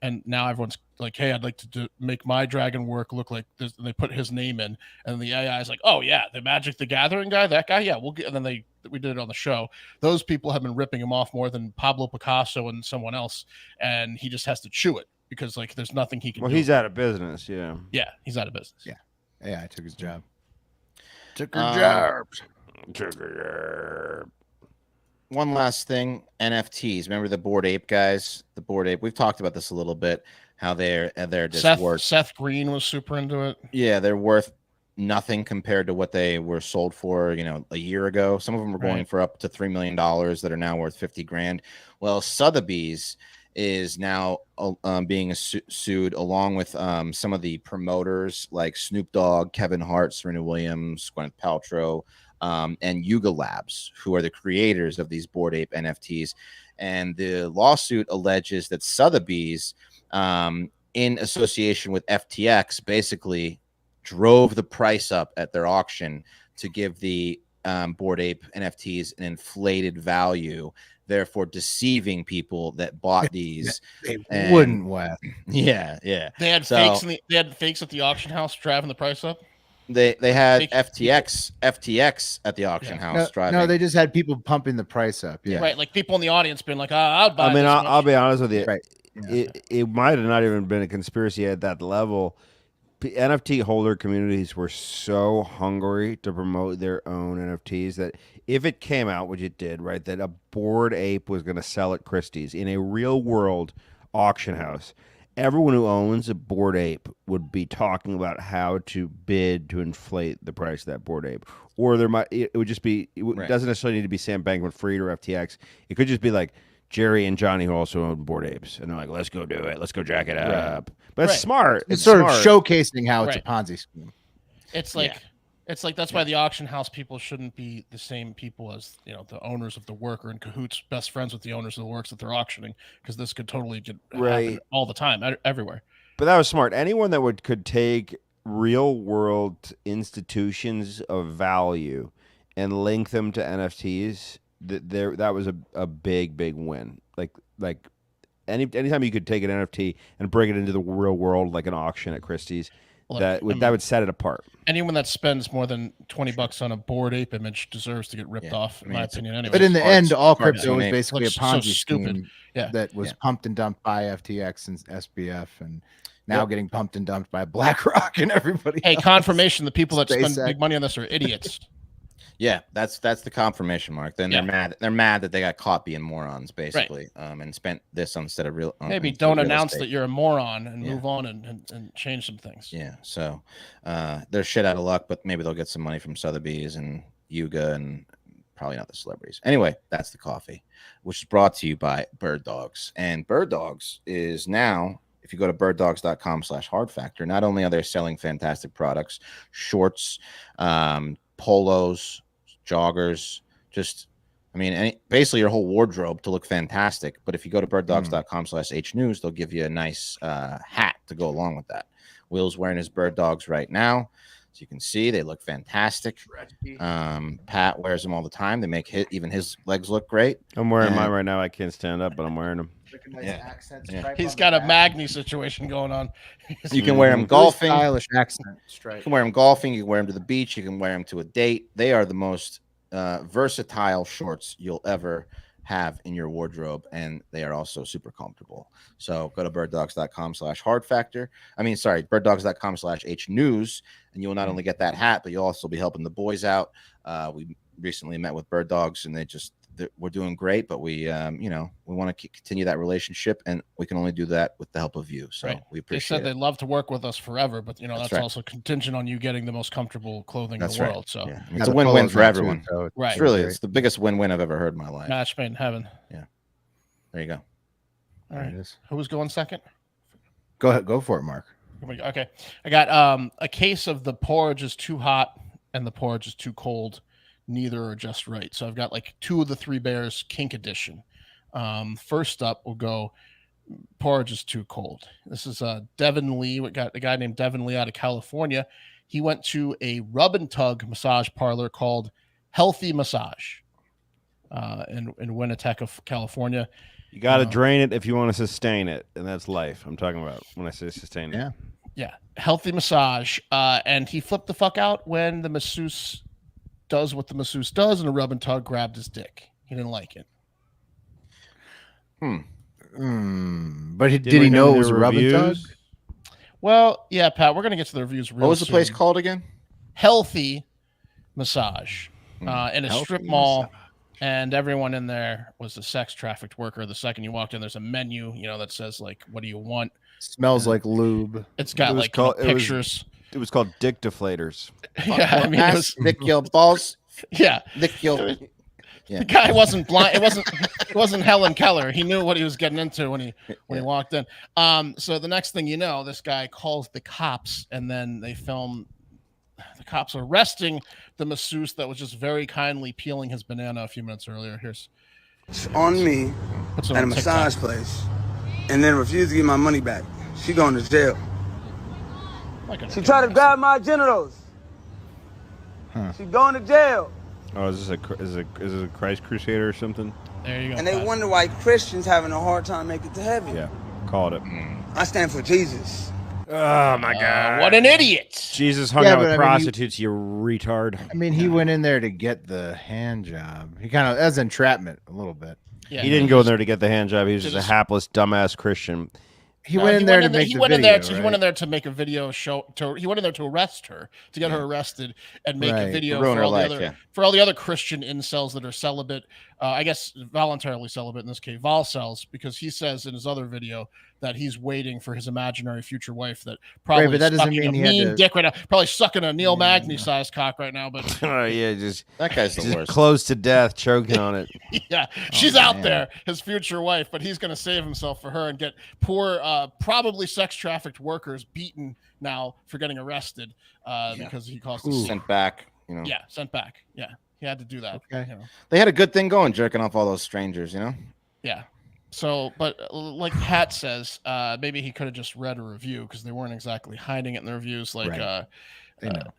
and now everyone's like, hey, I'd like to make my dragon work look like this. And they put his name in, and the AI is like, oh yeah, the Magic the Gathering guy, that guy, yeah, we'll get. And then we did it on the show. Those people have been ripping him off more than Pablo Picasso and someone else, and he just has to chew it because there's nothing he can do. Well, he's out of business. Yeah, he's out of business. Yeah, AI took his job. Took her job. One last thing, NFTs. Remember the Bored Ape guys? The Bored Ape. We've talked about this a little bit. How they're just worth. Seth Green was super into it. Yeah, they're worth nothing compared to what they were sold for, a year ago. Some of them were going for up to $3 million that are now worth 50 grand. Well, Sotheby's is now being sued along with some of the promoters like Snoop Dogg, Kevin Hart, Serena Williams, Gwyneth Paltrow, and Yuga Labs, who are the creators of these Bored Ape NFTs. And the lawsuit alleges that Sotheby's, in association with FTX, basically drove the price up at their auction to give the Bored Ape NFTs an inflated value, therefore deceiving people that bought these. They wouldn't whack. Yeah. They had fakes. They had fakes at the auction house driving the price up. They had FTX at the auction house driving. No, they just had people pumping the price up. Yeah, right. Like people in the audience being like, I'll buy. I mean, I'll be honest with you. Right. Yeah. It might have not even been a conspiracy at that level. NFT holder communities were so hungry to promote their own NFTs that if it came out, which it did, right, that a Bored Ape was going to sell at Christie's in a real world auction house, everyone who owns a Bored Ape would be talking about how to bid to inflate the price of that Bored Ape. Or it would just be, it doesn't necessarily need to be Sam Bankman-Fried or FTX. It could just be like Jerry and Johnny, who also own Bored Apes, and they're like, let's go do it. Let's go jack it up. But it's smart. It's sort of showcasing how it's a Ponzi scheme. It's like, that's why the auction house people shouldn't be the same people as, the owners of the work or in cahoots, best friends with the owners of the works that they're auctioning, because this could totally happen all the time, everywhere. But that was smart. Anyone that could take real world institutions of value and link them to NFTs, that was a big win. Like anytime you could take an NFT and bring it into the real world, like an auction at Christie's, that would set it apart. Anyone that spends more than $20 on a Bored Ape image deserves to get ripped off, in my opinion. Anyway, but in the end, all crypto was basically a Ponzi scheme that was pumped and dumped by FTX and SBF, and now getting pumped and dumped by BlackRock and everybody. Hey, confirmation: the people that spend big money on this are idiots. Yeah, that's the confirmation, Mark. Then they're mad. They're mad that they got caught being morons, basically, and spent this instead of real. Maybe don't announce that you're a moron and move on and change some things. Yeah, so they're shit out of luck, but maybe they'll get some money from Sotheby's and Yuga, and probably not the celebrities. Anyway, that's the coffee, which is brought to you by BIRDDOGS. And BIRDDOGS is now, if you go to birddogs.com/hardfactor, not only are they selling fantastic products, shorts, polos, joggers, basically your whole wardrobe to look fantastic. But if you go to birddogs.com/hnews, they'll give you a nice hat to go along with that. Will's wearing his BIRDDOGS right now. As you can see, they look fantastic. Pat wears them all the time. They make even his legs look great. I'm wearing mine right now. I can't stand up, but I'm wearing them. He's got a Magny situation going on. You can wear them golfing. Stylish accent stripe. You can wear them golfing. You can wear them to the beach. You can wear them to a date. They are the most versatile shorts you'll ever have in your wardrobe, and they are also super comfortable. So go to birddogs.com/hardfactor. birddogs.com/hnews, and you will not only get that hat, but you'll also be helping the boys out. We recently met with BIRDDOGS, and we're doing great, but we want to continue that relationship, and we can only do that with the help of you. So we appreciate it. They said they'd love to work with us forever, but that's right. also contingent on you getting the most comfortable clothing in the world. So it's a win-win for everyone. Right. It's the biggest win-win I've ever heard in my life. Match made in heaven. Yeah. There you go. All right. Who was going second? Go ahead. Go for it, Mark. Okay. I got a case of the porridge is too hot and the porridge is too cold. Neither are just right. So I've got like 2 of the 3 Bears kink edition. First up, we'll go porridge is too cold. This is Devin Lee. We got a guy named Devin Lee out of California. He went to a rub and tug massage parlor called Healthy Massage in Winnetka, California. You got to drain it if you want to sustain it, and that's life. I'm talking about when I say sustain it. Yeah. Healthy Massage. And he flipped the fuck out when the masseuse does what the masseuse does, and a rub and tug grabbed his dick. He didn't like it. But did he know it was a rub and tug? Well, yeah, Pat, we're going to get to the reviews real soon. What was the place called again? Healthy Massage. In a strip mall, and everyone in there was a sex trafficked worker. The second you walked in, there's a menu, that says, like, what do you want? Smells like lube. It's got, pictures. It was called Dick Deflators. Yeah, I mean, it was, lick your balls. Yeah, lick your. The guy wasn't blind. It wasn't Helen Keller. He knew what he was getting into when he walked in. So the next thing you know, this guy calls the cops, and then they film the cops arresting the masseuse that was just very kindly peeling his banana a few minutes earlier. Here's on me at a massage place, and then refused to give my money back. She going to jail. She tried to grab my genitals. She going to jail. Oh, is this a Christ Crusader or something? There you go. And they wonder why Christians having a hard time making it to heaven. Yeah, called it. I stand for Jesus. Oh my God! What an idiot! Jesus hung out with prostitutes, you retard. I mean, he went in there to get the hand job. He kind of as entrapment a little bit. Yeah, he didn't go in there to get the hand job. He was just a hapless, dumbass Christian. He went in there to make the video. He went in there to make a video show. He went in there to arrest her, to get her arrested, and make a video for all the other Christian incels that are celibate. I guess voluntarily celibate in this case, volcels, because he says in his other video that he's waiting for his imaginary future wife that probably but that doesn't mean a mean dick right now, probably sucking a Neil Magny sized cock right now. But just that guy's the worst. Close to death, choking on it. Yeah, she's out there, his future wife, but he's going to save himself for her and get poor, probably sex trafficked workers beaten now for getting arrested because he caused sent back. Yeah, sent back. Yeah, he had to do that. Okay. They had a good thing going, jerking off all those strangers. Yeah. So, but like Pat says, maybe he could have just read a review because they weren't exactly hiding it in the reviews. Like,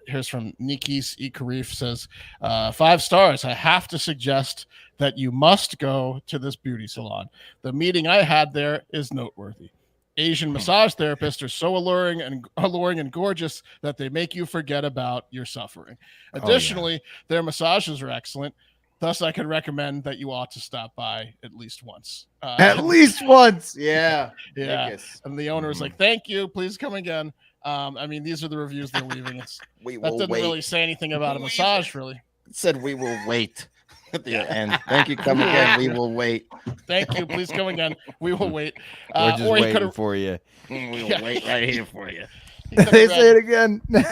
here's from Nikis E. Karif says, 5 stars. I have to suggest that you must go to this beauty salon. The meeting I had there is noteworthy. Asian massage therapists are so alluring and gorgeous that they make you forget about your suffering. Additionally, their massages are excellent. Thus, I could recommend that you ought to stop by at least once. At least once. Yeah. Yeah. And the owner is like, thank you. Please come again. I mean, these are the reviews they're leaving. That didn't really say anything about a massage, really. It said we will wait at the end. Thank you. Come again. We will wait. Thank you. Please come again. We will wait. We're just waiting for you. We will wait right here for you. They say it again. We're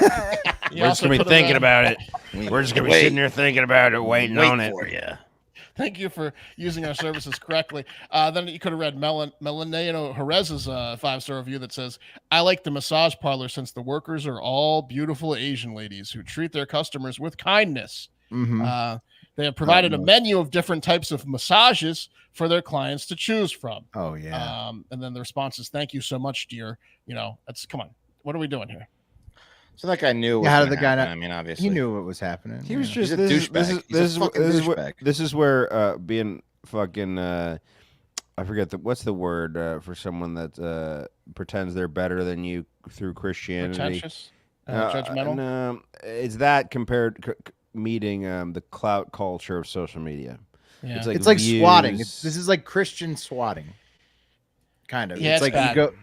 just going to be thinking about it. We're just gonna be sitting here thinking about it, waiting on it. For you. Thank you for using our services correctly. Then you could have read Melaneo Jerez's 5-star review that says, I like the massage parlor since the workers are all beautiful Asian ladies who treat their customers with kindness. They have provided a menu of different types of massages for their clients to choose from. Oh, yeah. And then the response is, thank you so much, dear. You know, come on. What are we doing here? So that guy knew. How did the guy know? I mean, obviously, he knew what was happening. He was just a douchebag. This is where being fucking. I forget what's the word for someone that pretends they're better than you through Christianity. Pretentious, judgmental. No, it's that compared meeting the clout culture of social media. Yeah. It's like swatting. This is like Christian swatting, kind of. Yeah, it's like bad. you go.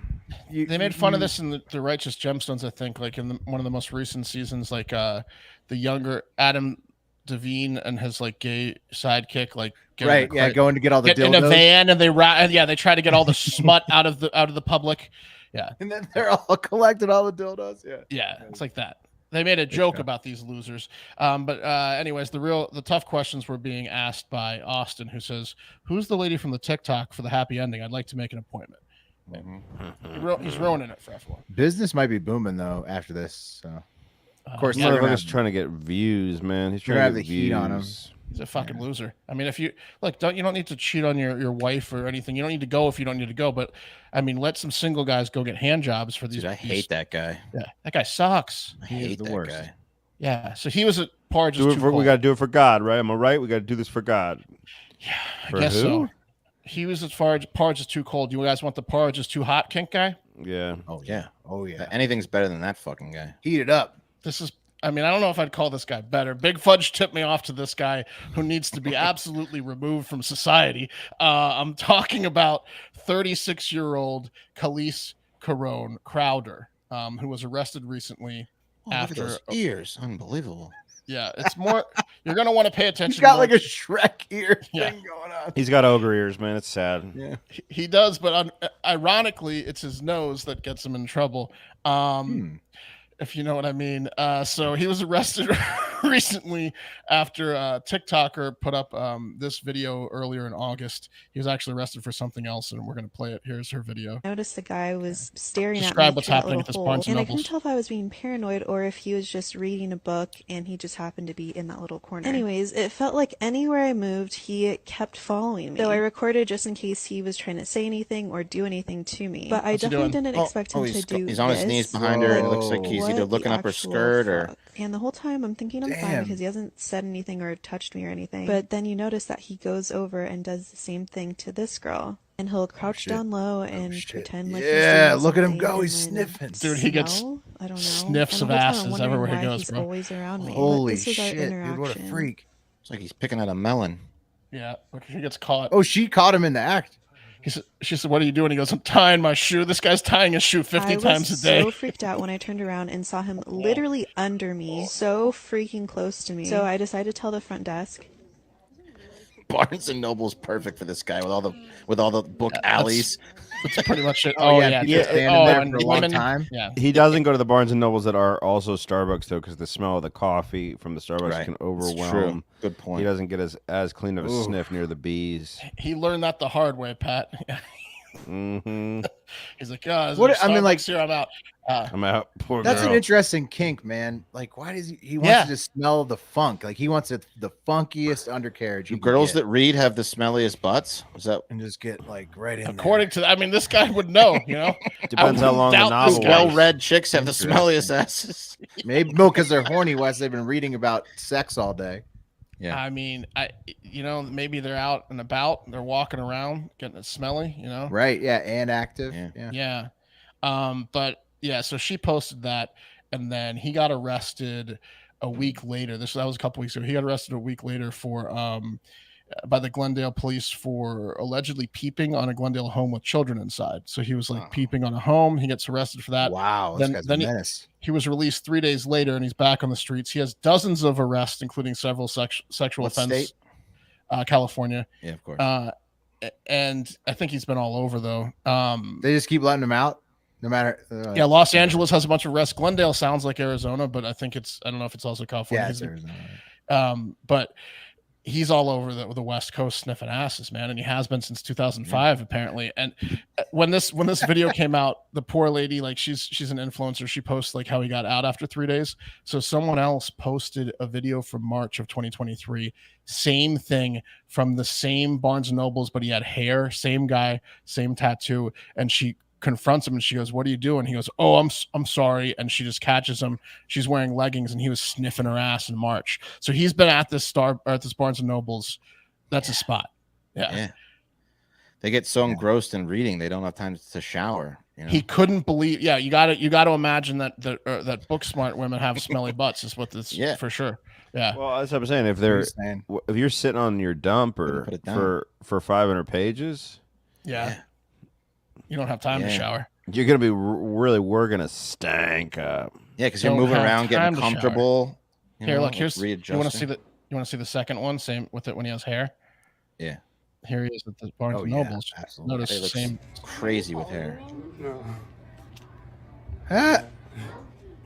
They made fun of this in the Righteous Gemstones, I think, like in one of the most recent seasons, like the younger Adam Devine and his like gay sidekick, like going to get all the dildos in a van, and they try to get all the smut out of the public, and then they're all collecting all the dildos, it's like that. They made a joke about these losers, but anyways, the tough questions were being asked by Austin, who says, "Who's the lady from the TikTok for the happy ending? I'd like to make an appointment." He's ruining it for everyone. Business might be booming though after this. So, of course, motherfucker's trying to get views, man. He's trying to have the heat on him. He's a fucking loser. I mean, if you you don't need to cheat on your wife or anything. You don't need to go if you don't need to go. But I mean, let some single guys go get hand jobs for these. Dude, I hate that guy. Yeah, that guy sucks. I hate the worst guy. Yeah, so he was at Parge. We got to do it for God, right? Am I right? We got to do this for God. Yeah, I guess so. He was as far as Parge is too cold. You guys want the Parge is too hot kink guy? Yeah. Oh yeah. Anything's better than that fucking guy. Heat it up. I don't know if I'd call this guy better. Big Fudge tipped me off to this guy who needs to be absolutely removed from society. I'm talking about 36-year-old Khalees Crowder, who was arrested recently after look at those ears. Unbelievable. Yeah, it's more. You're gonna want to pay attention. He's got like a Shrek ear thing going on. He's got ogre ears, man. It's sad. Yeah, he does, but ironically, it's his nose that gets him in trouble. If you know what I mean. So he was arrested recently after a TikToker put up this video earlier in August. He was actually arrested for something else, and we're going to play it. Here's her video. I noticed the guy was staring Describe at me what's through happening that at this little Barnes hole, and and I couldn't Nobles. tell if I was being paranoid or if he was just reading a book and he just happened to be in that little corner. Anyways, it felt like anywhere I moved, he kept following me. So I recorded just in case he was trying to say anything or do anything to me. But I definitely didn't expect him to do He's on his knees behind her, and it looks like he's either looking up her skirt or. And the whole time I'm thinking I'm fine because he hasn't said anything or touched me or anything. But then you notice that he goes over and does the same thing to this girl. And he'll crouch down low and pretend like he's doing look at him something go. and He's then sniffing. Dude, he gets I don't know. sniffs And of the whole time I'm asses wondering everywhere he why goes, he's bro. always around me. Holy This is our shit, dude! What a interaction. freak. It's like he's picking at a melon. Yeah, look, he gets caught. Oh, she caught him in the act. She said, "What are you doing?" He goes, "I'm tying my shoe." This guy's tying his shoe 50 times a day. I was so freaked out when I turned around and saw him literally under me, so freaking close to me. So I decided to tell the front desk. Barnes and Noble's perfect for this guy with all the book alleys. That's pretty much it. Oh yeah, standing there for a long time. Yeah, he doesn't go to the Barnes and Nobles that are also Starbucks though, because the smell of the coffee from the Starbucks can overwhelm. Good point. He doesn't get as clean of a sniff near the bees. He learned that the hard way, Pat. He's like, "Oh, what I mean, like, here, I'm out." I'm out. Poor That's girl. an interesting kink, man. Like, why does he wants to just smell the funk? Like, he wants the funkiest undercarriage. Do girls that read have the smelliest butts? Is that and just get like right in? According to, I mean, this guy would know. You know, depends how long the novel. Well-read chicks have the smelliest asses. Maybe because they're horny. Wes, they've been reading about sex all day. Yeah, I mean, maybe they're out and about. They're walking around, getting it smelly. You know, right? Yeah, and active. Yeah. But yeah, so she posted that, and then he got arrested a week later. That was a couple weeks ago. He got arrested a week later for by the Glendale police for allegedly peeping on a Glendale home with children inside. So he was like peeping on a home. He gets arrested for that. Wow. Then he was released 3 days later, and he's back on the streets. He has dozens of arrests, including several sexual offenses. California. Yeah, of course. And I think he's been all over though. They just keep letting him out. No matter. Yeah, Los Angeles has a bunch of arrests. Glendale sounds like Arizona, but I don't know if it's also California. Yeah, it's Arizona. But he's all over the West Coast sniffing asses, man, and he has been since 2005 apparently. And when this video came out, the poor lady, like she's an influencer, she posts like how he got out after 3 days. So someone else posted a video from March of 2023, same thing, from the same Barnes and Nobles, but he had hair, same guy, same tattoo, and she confronts him and she goes, "What are you doing?" He goes, "Oh, I'm sorry." And she just catches him. She's wearing leggings and he was sniffing her ass in March. So he's been at this Barnes and Nobles. That's a spot. Yeah. They get so engrossed in reading they don't have time to shower. You know? He couldn't believe. Yeah, you got to imagine that book smart women have smelly butts. Is what this for sure. Yeah. Well, that's what I'm saying. If you're sitting on your dump for 500 pages, yeah. You don't have time to shower. You're gonna be we're gonna stank up. Yeah, because you're moving around, getting comfortable. Here, look. Here's. You want to see the second one? Same with it when he has hair. Yeah. Here he is at the Barnes and Nobles. Absolutely. Notice same. Crazy with hair. Ah.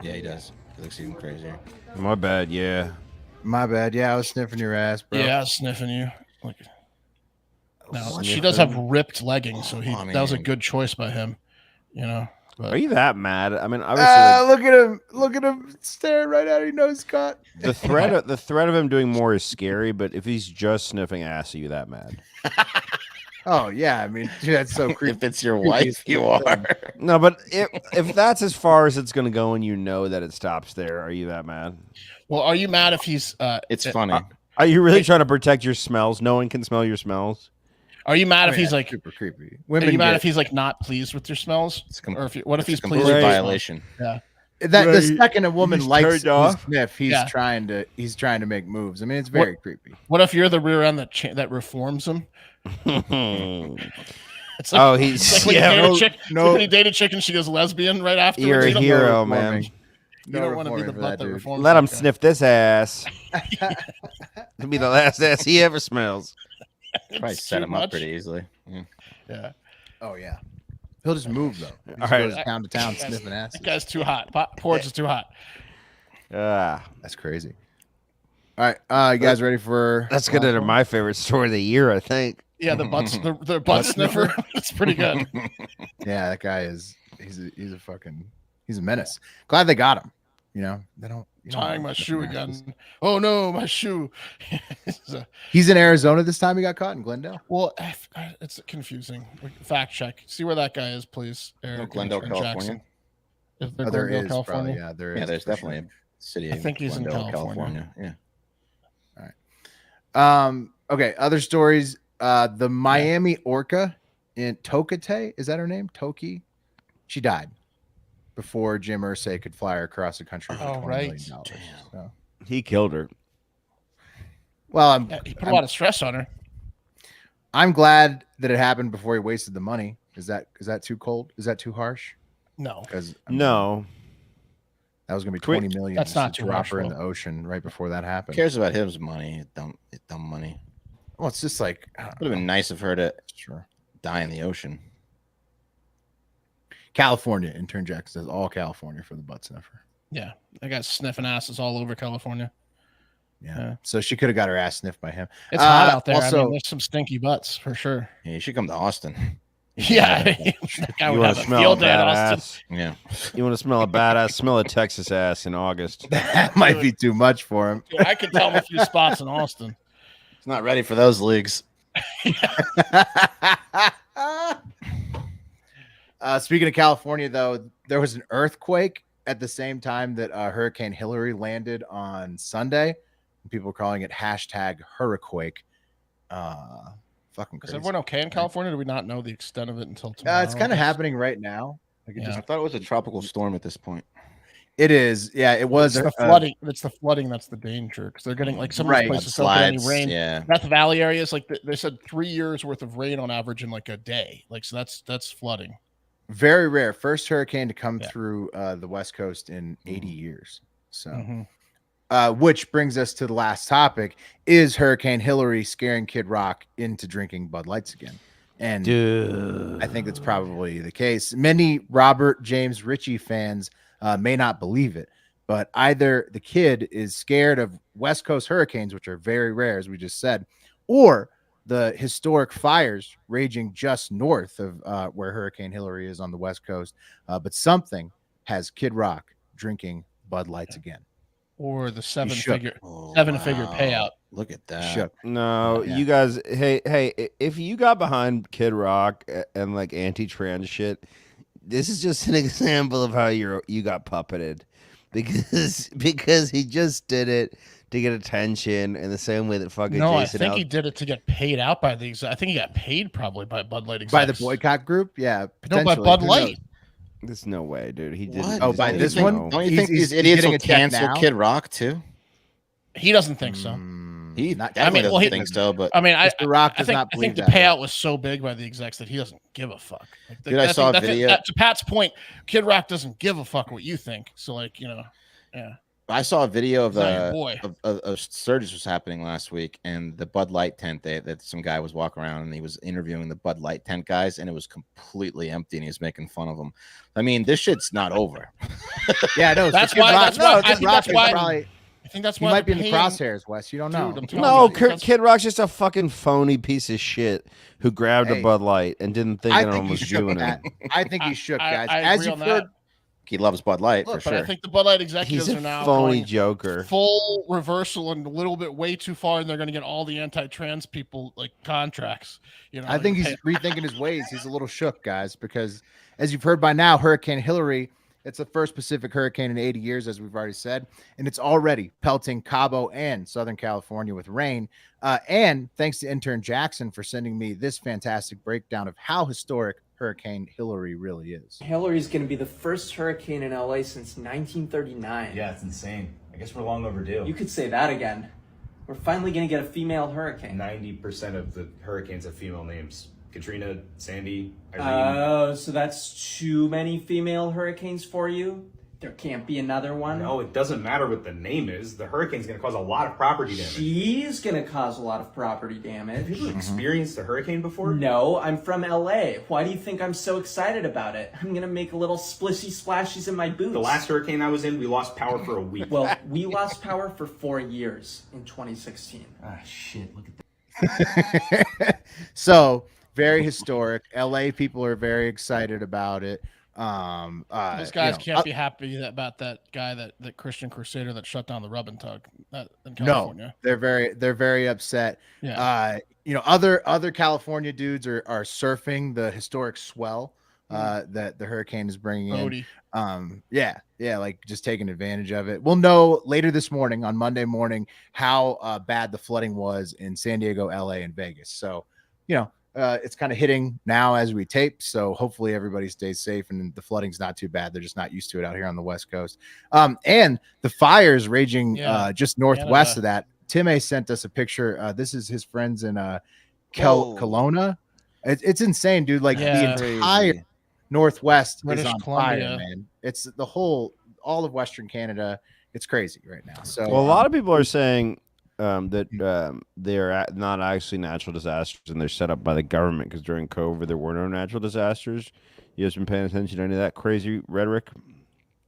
Yeah, he does. He looks even crazier. My bad. Yeah. My bad. Yeah, I was sniffing your ass, bro. Yeah, I was sniffing you. Like. No, she does have ripped leggings, so that was a good choice by him. You know. But. Are you that mad? I mean, obviously. Look at him staring right at your nose, Scott. The threat of him doing more is scary, but if he's just sniffing ass, are you that mad? Oh yeah, I mean, dude, that's so creepy. If it's your wife, you are. No, but if that's as far as it's going to go, and you know that it stops there, are you that mad? Well, are you mad if he's? It's funny. Are you really trying to protect your smells? No one can smell your smells. Are you mad if he's like super creepy? Are you mad if he's like not pleased with your smells? Or what if he's pleased with violation? Yeah. The second a woman likes his sniff, he's trying to make moves. I mean, it's very creepy. What if you're the rear end that reforms him? It's like, he's when you date a chick and she goes lesbian right after. You're a hero, man. You don't want to be the butt that reforms. Let him sniff this ass. It'll be the last ass he ever smells. Probably set him up pretty easily. Yeah. Oh yeah. He'll just move though. All right. Goes town to town sniffing ass. That guy's too hot. Porch is too hot. That's crazy. All right, you guys ready for? That's good. Into my favorite story of the year, I think. Yeah, the butt sniffer. It's pretty good. Yeah, that guy is. He's a menace. Glad they got him. You know, they don't. Tying my shoe again. Oh no, my shoe. He's in Arizona this time. He got caught in Glendale. Well, it's confusing. Fact check. See where that guy is, please. Glendale, California. Is there Glendale, California? Probably, there is. Yeah, there's definitely a city. I think he's Glendale, in California. Yeah. All right. Okay. Other stories. The Miami orca in Tokate, is that her name? Toki. She died before Jim Irsay could fly her across the country for $20 million. So. He killed her. Well, he put a lot of stress on her. I'm glad that it happened before he wasted the money. Is that too cold? Is that too harsh? No. Because no. That was going to be $20 million. That's not too drop her in the ocean right before that happened. Who cares about his money? Dumb money. Well, it's just like it would have been nice of her to die in the ocean. California, intern Jack says all California for the butt sniffer. Yeah, I got sniffing asses all over California. Yeah. So she could have got her ass sniffed by him. It's hot out there. Also, I mean, there's some stinky butts for sure. Yeah, you should come to Austin. Yeah. You want to smell a badass? Yeah. You want to smell a badass? Smell a Texas ass in August. That might be too much for him. Dude, I could tell him a few spots in Austin. He's not ready for those leagues. Speaking of California, though, there was an earthquake at the same time that Hurricane Hillary landed on Sunday. People are calling it #Hurriquake. Fucking crazy. Is everyone okay in California? Do we not know the extent of it until tomorrow? It's kind of happening right now. I thought it was a tropical storm at this point. It is. Yeah, it was. It's the flooding. It's the flooding that's the danger because they're getting like some of these places don't get any rain. Yeah, Death Valley areas, like they said, 3 years worth of rain on average in like a day. Like so, that's flooding. Very rare. First hurricane to come through the West Coast in 80 years. So, which brings us to the last topic: is Hurricane Hillary scaring Kid Rock into drinking Bud Lights again? And Dude. I think that's probably the case. Many Robert James Ritchie fans may not believe it, but either the kid is scared of West Coast hurricanes, which are very rare, as we just said, or the historic fires raging just north of where Hurricane Hillary is on the West Coast. But something has Kid Rock drinking Bud Lights again. Or the seven-figure Oh, payout. Look at that. Shook. No, Yeah. you guys. Hey, if you got behind Kid Rock and like anti-trans shit, this is just an example of how you got puppeted, because he just did it to get attention in the same way that fucking No, Jason. I think he did it to get paid out by the. I think he got paid probably by Bud Light execs. By the boycott group? Yeah, No, potentially. by Bud Who Light. knows? There's no way, dude. He didn't. What? Oh, by Don't this you think- one? Don't you He's- think these he's idiots getting will a check cancel now? Kid Rock too? He doesn't think so. He Not- definitely well, doesn't think so, but I mean, Mr. Rock I does think, not I believe think the that, though. payout was so big by the execs that he doesn't give a fuck. Like, Dude, I saw a video- to Pat's point, Kid Rock doesn't give a fuck what you think. So, like, yeah. I saw a video of He's not your boy. of Sturgis was happening last week, and the Bud Light tent that some guy was walking around and he was interviewing the Bud Light tent guys, and it was completely empty, and he was making fun of them. I mean, this shit's not over. Yeah, no, That's Kid why- Rock- that's why- I Kid think Rock that's is why- probably- I think that's he why might be in they're the paying- crosshairs, Wes. You don't Dude, know. I'm telling No, you, that's- Kid Rock's just a fucking phony piece of shit who grabbed Hey, a Bud Light and didn't think I anyone think was he's shook, doing Pat. it. I think he's shook, I- guys. I As agree you've on heard, that. He loves Bud Light Look, for but sure. I think the Bud Light He's executives a are now phony going joker. full reversal and a little bit way too far, and they're going to get all the anti-trans people like contracts. I think he's rethinking his ways. He's a little shook, guys, because as you've heard by now, Hurricane Hillary, it's the first Pacific hurricane in 80 years, as we've already said, and it's already pelting Cabo and Southern California with rain. And thanks to intern Jackson for sending me this fantastic breakdown of how historic Hurricane Hillary really is. Hillary's going to be the first hurricane in LA since 1939. Yeah, it's insane. I guess we're long overdue. You could say that again. We're finally going to get a female hurricane. 90% of the hurricanes have female names. Katrina, Sandy, Irene. Oh, so that's too many female hurricanes for you? There can't be another one? No, it doesn't matter what the name is. The hurricane's going to cause a lot of property damage. She's going to cause a lot of property damage. Have you ever experienced a hurricane before? No, I'm from LA. Why do you think I'm so excited about it? I'm going to make little splishy splashes in my boots. The last hurricane I was in, we lost power for a week. Well, we lost power for 4 years in 2016. Ah, shit, look at that. So very historic. LA people are very excited about it. Those guys can't be happy about that guy, that Christian Crusader that shut down the rub and tug in California. No, they're very upset. Yeah. Other California dudes are surfing the historic swell that the hurricane is bringing Bodie. in. Like just taking advantage of it. We'll know later this morning, on Monday morning, how bad the flooding was in San Diego, LA, and Vegas. So, it's kind of hitting now as we tape. So hopefully everybody stays safe and the flooding's not too bad. They're just not used to it out here on the West Coast. And the fires raging just northwest of that. Tim A sent us a picture. This is his friends in Kelowna. It's insane, dude. Like the entire Northwest British is on Columbia. fire, man. It's all of Western Canada. It's crazy right now. So Well, a lot of people are saying that they're not actually natural disasters and they're set up by the government because during COVID there were no natural disasters. You guys been paying attention to any of that crazy rhetoric?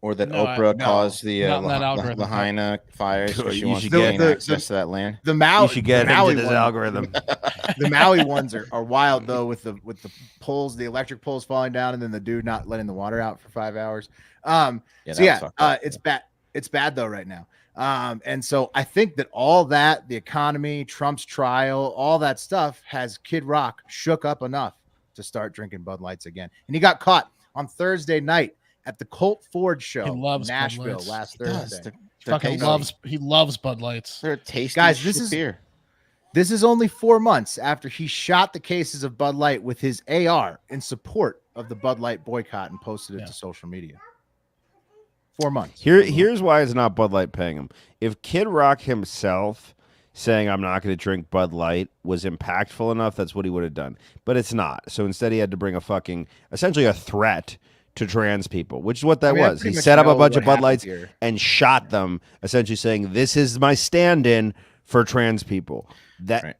Or that Oprah caused the not in that algorithm. Lahaina fires. So she You wants should to get gain access to that land. The Maui, You should get the Maui into this ones- algorithm. The Maui ones are wild though, with the poles, the electric poles falling down, and then the dude not letting the water out for 5 hours. It's bad. It's bad though right now. And so I think that all that, the economy, Trump's trial, all that stuff has Kid Rock shook up enough to start drinking Bud Lights again. And he got caught on Thursday night at the Colt Ford show He loves in Bud Nashville Lights. last He does. Thursday. He loves Bud Lights. They're tasty Guys, this is- beer. This is only 4 months after he shot the cases of Bud Light with his AR in support of the Bud Light boycott and posted it to social media. 4 months. Here's why it's not Bud Light paying him. If Kid Rock himself saying I'm not going to drink Bud Light was impactful enough, that's what he would have done. But it's not. So instead he had to bring essentially a threat to trans people, which is what that was. He set up a bunch of Bud Lights and shot them, essentially saying, this is my stand-in for trans people.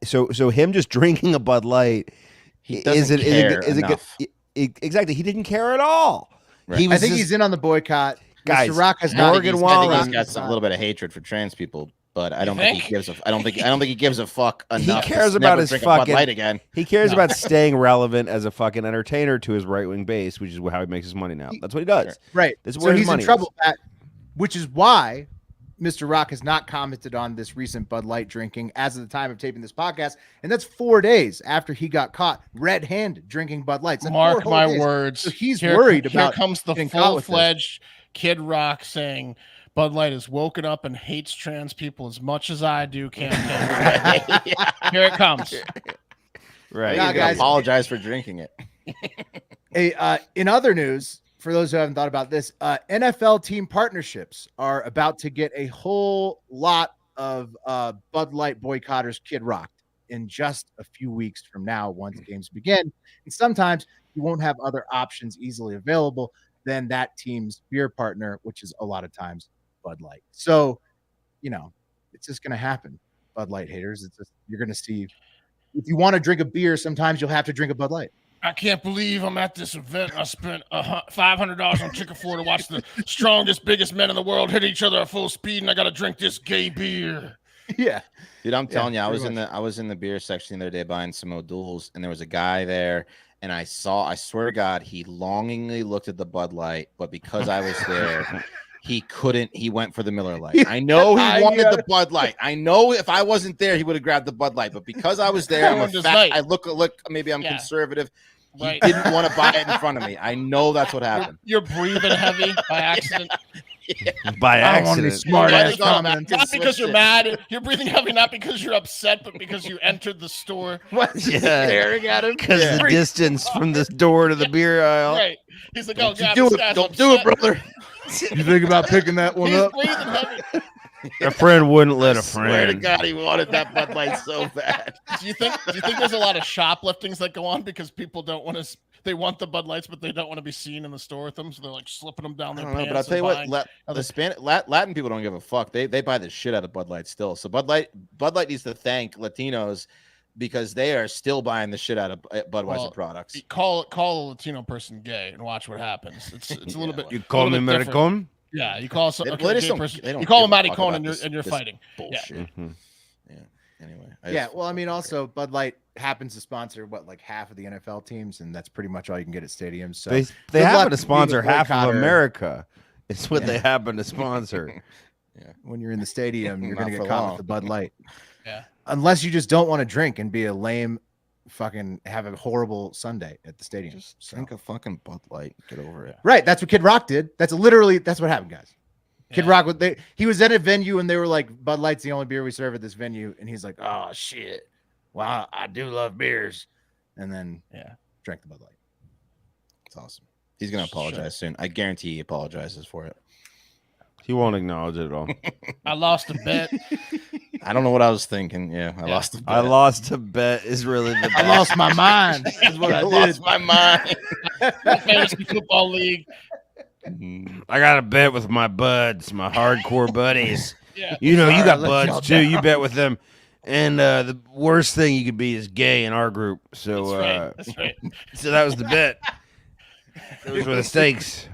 So him just drinking a Bud Light He doesn't care enough. Exactly. He didn't care at all. Right. I think he's in on the boycott. Guys, Mr. Rock has Morgan Wallen. He's got a little bit of hatred for trans people, but I don't think he gives a. I don't think he gives a fuck enough. He cares about his fucking Bud Light again. He cares about staying relevant as a fucking entertainer to his right wing base, which is how he makes his money now. That's what he does. Right. That's so where his he's money in trouble. is. Which is why Mr. Rock has not commented on this recent Bud Light drinking as of the time of taping this podcast, and that's 4 days after he got caught red-handed drinking Bud Lights. Mark my words. So he's worried about. Here comes the full-fledged Kid Rock saying Bud Light is woken up and hates trans people as much as I do. Campaign. Here it comes. Right. Yeah, guys, apologize for drinking it. Hey, in other news, for those who haven't thought about this, NFL team partnerships are about to get a whole lot of Bud Light boycotters Kid Rock in just a few weeks from now once games begin. And sometimes you won't have other options easily available than that team's beer partner, which is a lot of times Bud Light. So, it's just going to happen, Bud Light haters. It's just, you're going to see, if you want to drink a beer, sometimes you'll have to drink a Bud Light. I can't believe I'm at this event. I spent $500 on ticket for to watch the strongest, biggest men in the world hit each other at full speed, and I got to drink this gay beer. Yeah, dude, I'm telling you, I was in the beer section the other day buying some O'Doul's, and there was a guy there, and I swear to God, he longingly looked at the Bud Light, but because I was there, he couldn't. He went for the Miller Lite. I know he wanted the Bud Light. I know if I wasn't there, he would have grabbed the Bud Light, but because I was there, I look. Maybe I'm conservative. He didn't want to buy it in front of me. I know that's what happened. You're breathing heavy by accident. By accident. Smart ass comments. Not because you're mad. You're breathing heavy, not because you're upset, but because you entered the store. Staring at him. Because the distance from this door to the beer aisle. Right. He's like, oh, God, don't do it, brother. You think about picking that one up? He's breathing heavy. A friend wouldn't let a friend. Swear to God, he wanted that Bud Light so bad. Do you think there's a lot of shopliftings that go on because people don't want to? They want the Bud Lights, but they don't want to be seen in the store with them, so they're like slipping them down their pants. But I'll tell you what, Latin people don't give a fuck. They buy the shit out of Bud Light still. So Bud Light needs to thank Latinos because they are still buying the shit out of Budweiser products. Call a Latino person gay and watch what happens. It's a little bit. You call me American? Yeah, you call some gay person. You call him maricon and you're fighting. Bullshit. Yeah. Mm-hmm. Anyway. Well, I mean, also Bud Light happens to sponsor like half of the NFL teams, and that's pretty much all you can get at stadiums. So they happen to sponsor half of America. It's what they happen to sponsor. When you're in the stadium, you're going to get caught with the Bud Light. Yeah. Unless you just don't want to drink and be a lame fucking have a horrible Sunday at the stadium. Just drink a fucking Bud Light. Get over it. Right. That's what Kid Rock did. That's what happened, guys. Kid Rock, he was at a venue and they were like, Bud Light's the only beer we serve at this venue. And he's like, oh, shit. Well, I do love beers. And then, drank the Bud Light. It's awesome. He's going to apologize soon. I guarantee he apologizes for it. He won't acknowledge it at all. I lost a bet. I don't know what I was thinking. Yeah, I lost a bet. I lost a bet is really the bet. I lost my mind. Is what I lost my mind. Fantasy football league. I got a bet with my buds, my hardcore buddies. Yeah. You got buds too. You bet with them. And the worst thing you could be is gay in our group. So that's right. So that was the bet. Those were the stakes.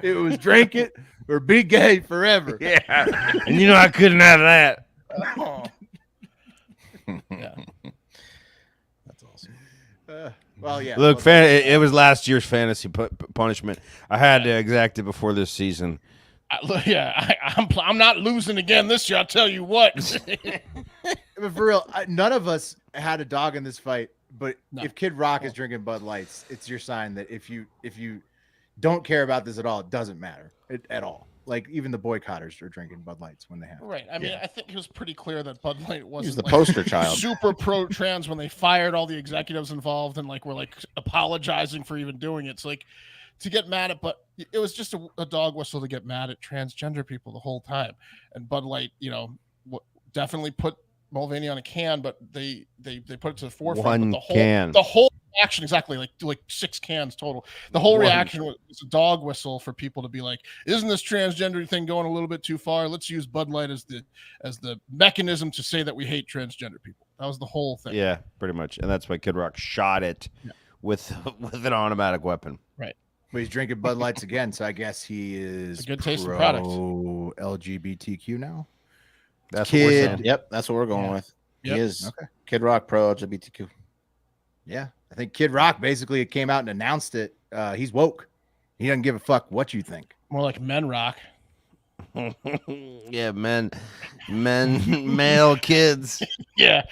It was drink it or be gay forever. Yeah. And I couldn't have that. Yeah. That's awesome. Well, yeah. Look, it was last year's fantasy punishment. I had to exact it before this season. I'm not losing again this year. I'll tell you what. But for real, none of us had a dog in this fight. But if Kid Rock is drinking Bud Lights, it's your sign that if you don't care about this at all, it doesn't matter at all. Like even the boycotters are drinking Bud Lights when they have. Right. I mean, I think it was pretty clear that Bud Light wasn't He's the poster child. Super pro trans when they fired all the executives involved and were apologizing for even doing it. It's like to get mad at, but it was just a dog whistle to get mad at transgender people the whole time. And Bud Light, definitely put Mulvaney on a can, but they put it to the forefront. The whole reaction, exactly, like 6 cans total. The whole reaction was a dog whistle for people to be like, "Isn't this transgender thing going a little bit too far? Let's use Bud Light as the mechanism to say that we hate transgender people." That was the whole thing. Yeah, pretty much. And that's why Kid Rock shot it with an automatic weapon. Right. Well, he's drinking Bud Lights again, so I guess he is a good tasting product. LGBTQ now. That's what we're saying. Yep, that's what we're going with. Yep. He is Kid Rock pro LGBTQ. Yeah, I think Kid Rock basically came out and announced it. He's woke. He doesn't give a fuck what you think. More like men rock. Yeah, male kids. Yeah.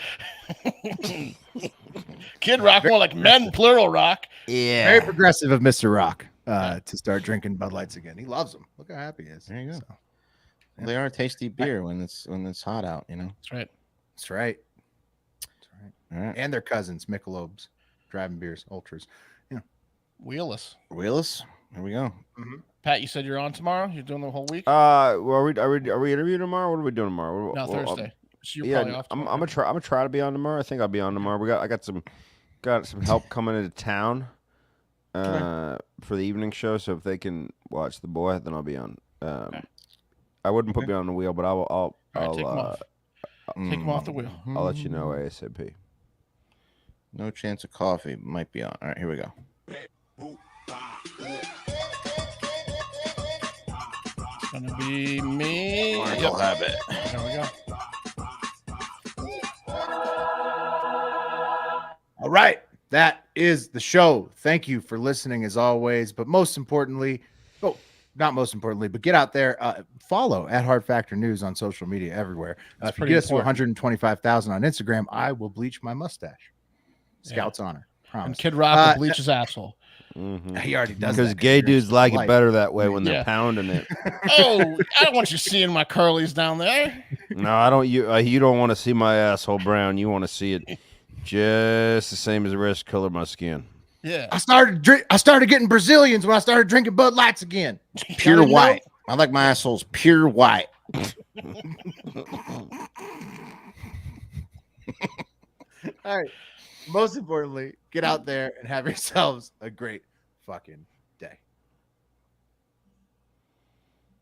Kid Rock, more like men plural rock. Yeah. Very progressive of Mr. Rock to start drinking Bud Lights again. He loves them. Look how happy he is. There you go. Well, they are a tasty beer when it's hot out, you know. That's right. That's right. All right. And their cousins, Michelobes, driving beers, ultras. Yeah. Wheelless. Here we go. Mm-hmm. Pat, you said you're on tomorrow. You're doing the whole week. Well, are we interviewing tomorrow? What are we doing tomorrow? No, Thursday. So you're probably off I'm gonna try to be on tomorrow. I think I'll be on tomorrow. I got some help coming into town for the evening show. So if they can watch The Boy, then I'll be on. I wouldn't put me on the wheel, but I'll take them off. Take them off the wheel. I'll let you know ASAP. No chance of coffee might be on. All right, here we go. It's gonna be me. I'll have it. There we go. All right. That is the show. Thank you for listening as always. But most importantly, not most importantly, but get out there, follow at Hard Factor News on social media everywhere. If you get us to 125,000 on Instagram, I will bleach my mustache. Scout's honor. Promise. And Kid Rock will bleach his asshole. Mm-hmm. He already does because gay dudes like it better that way when they're pounding it. Oh, I don't want you seeing my curlies down there. No, I don't. You don't want to see my asshole brown. You want to see it just the same as the rest color of my skin. Yeah. I started getting Brazilians when I started drinking Bud Lights again. Pure white. I like my assholes pure white. All right. Most importantly, get out there and have yourselves a great fucking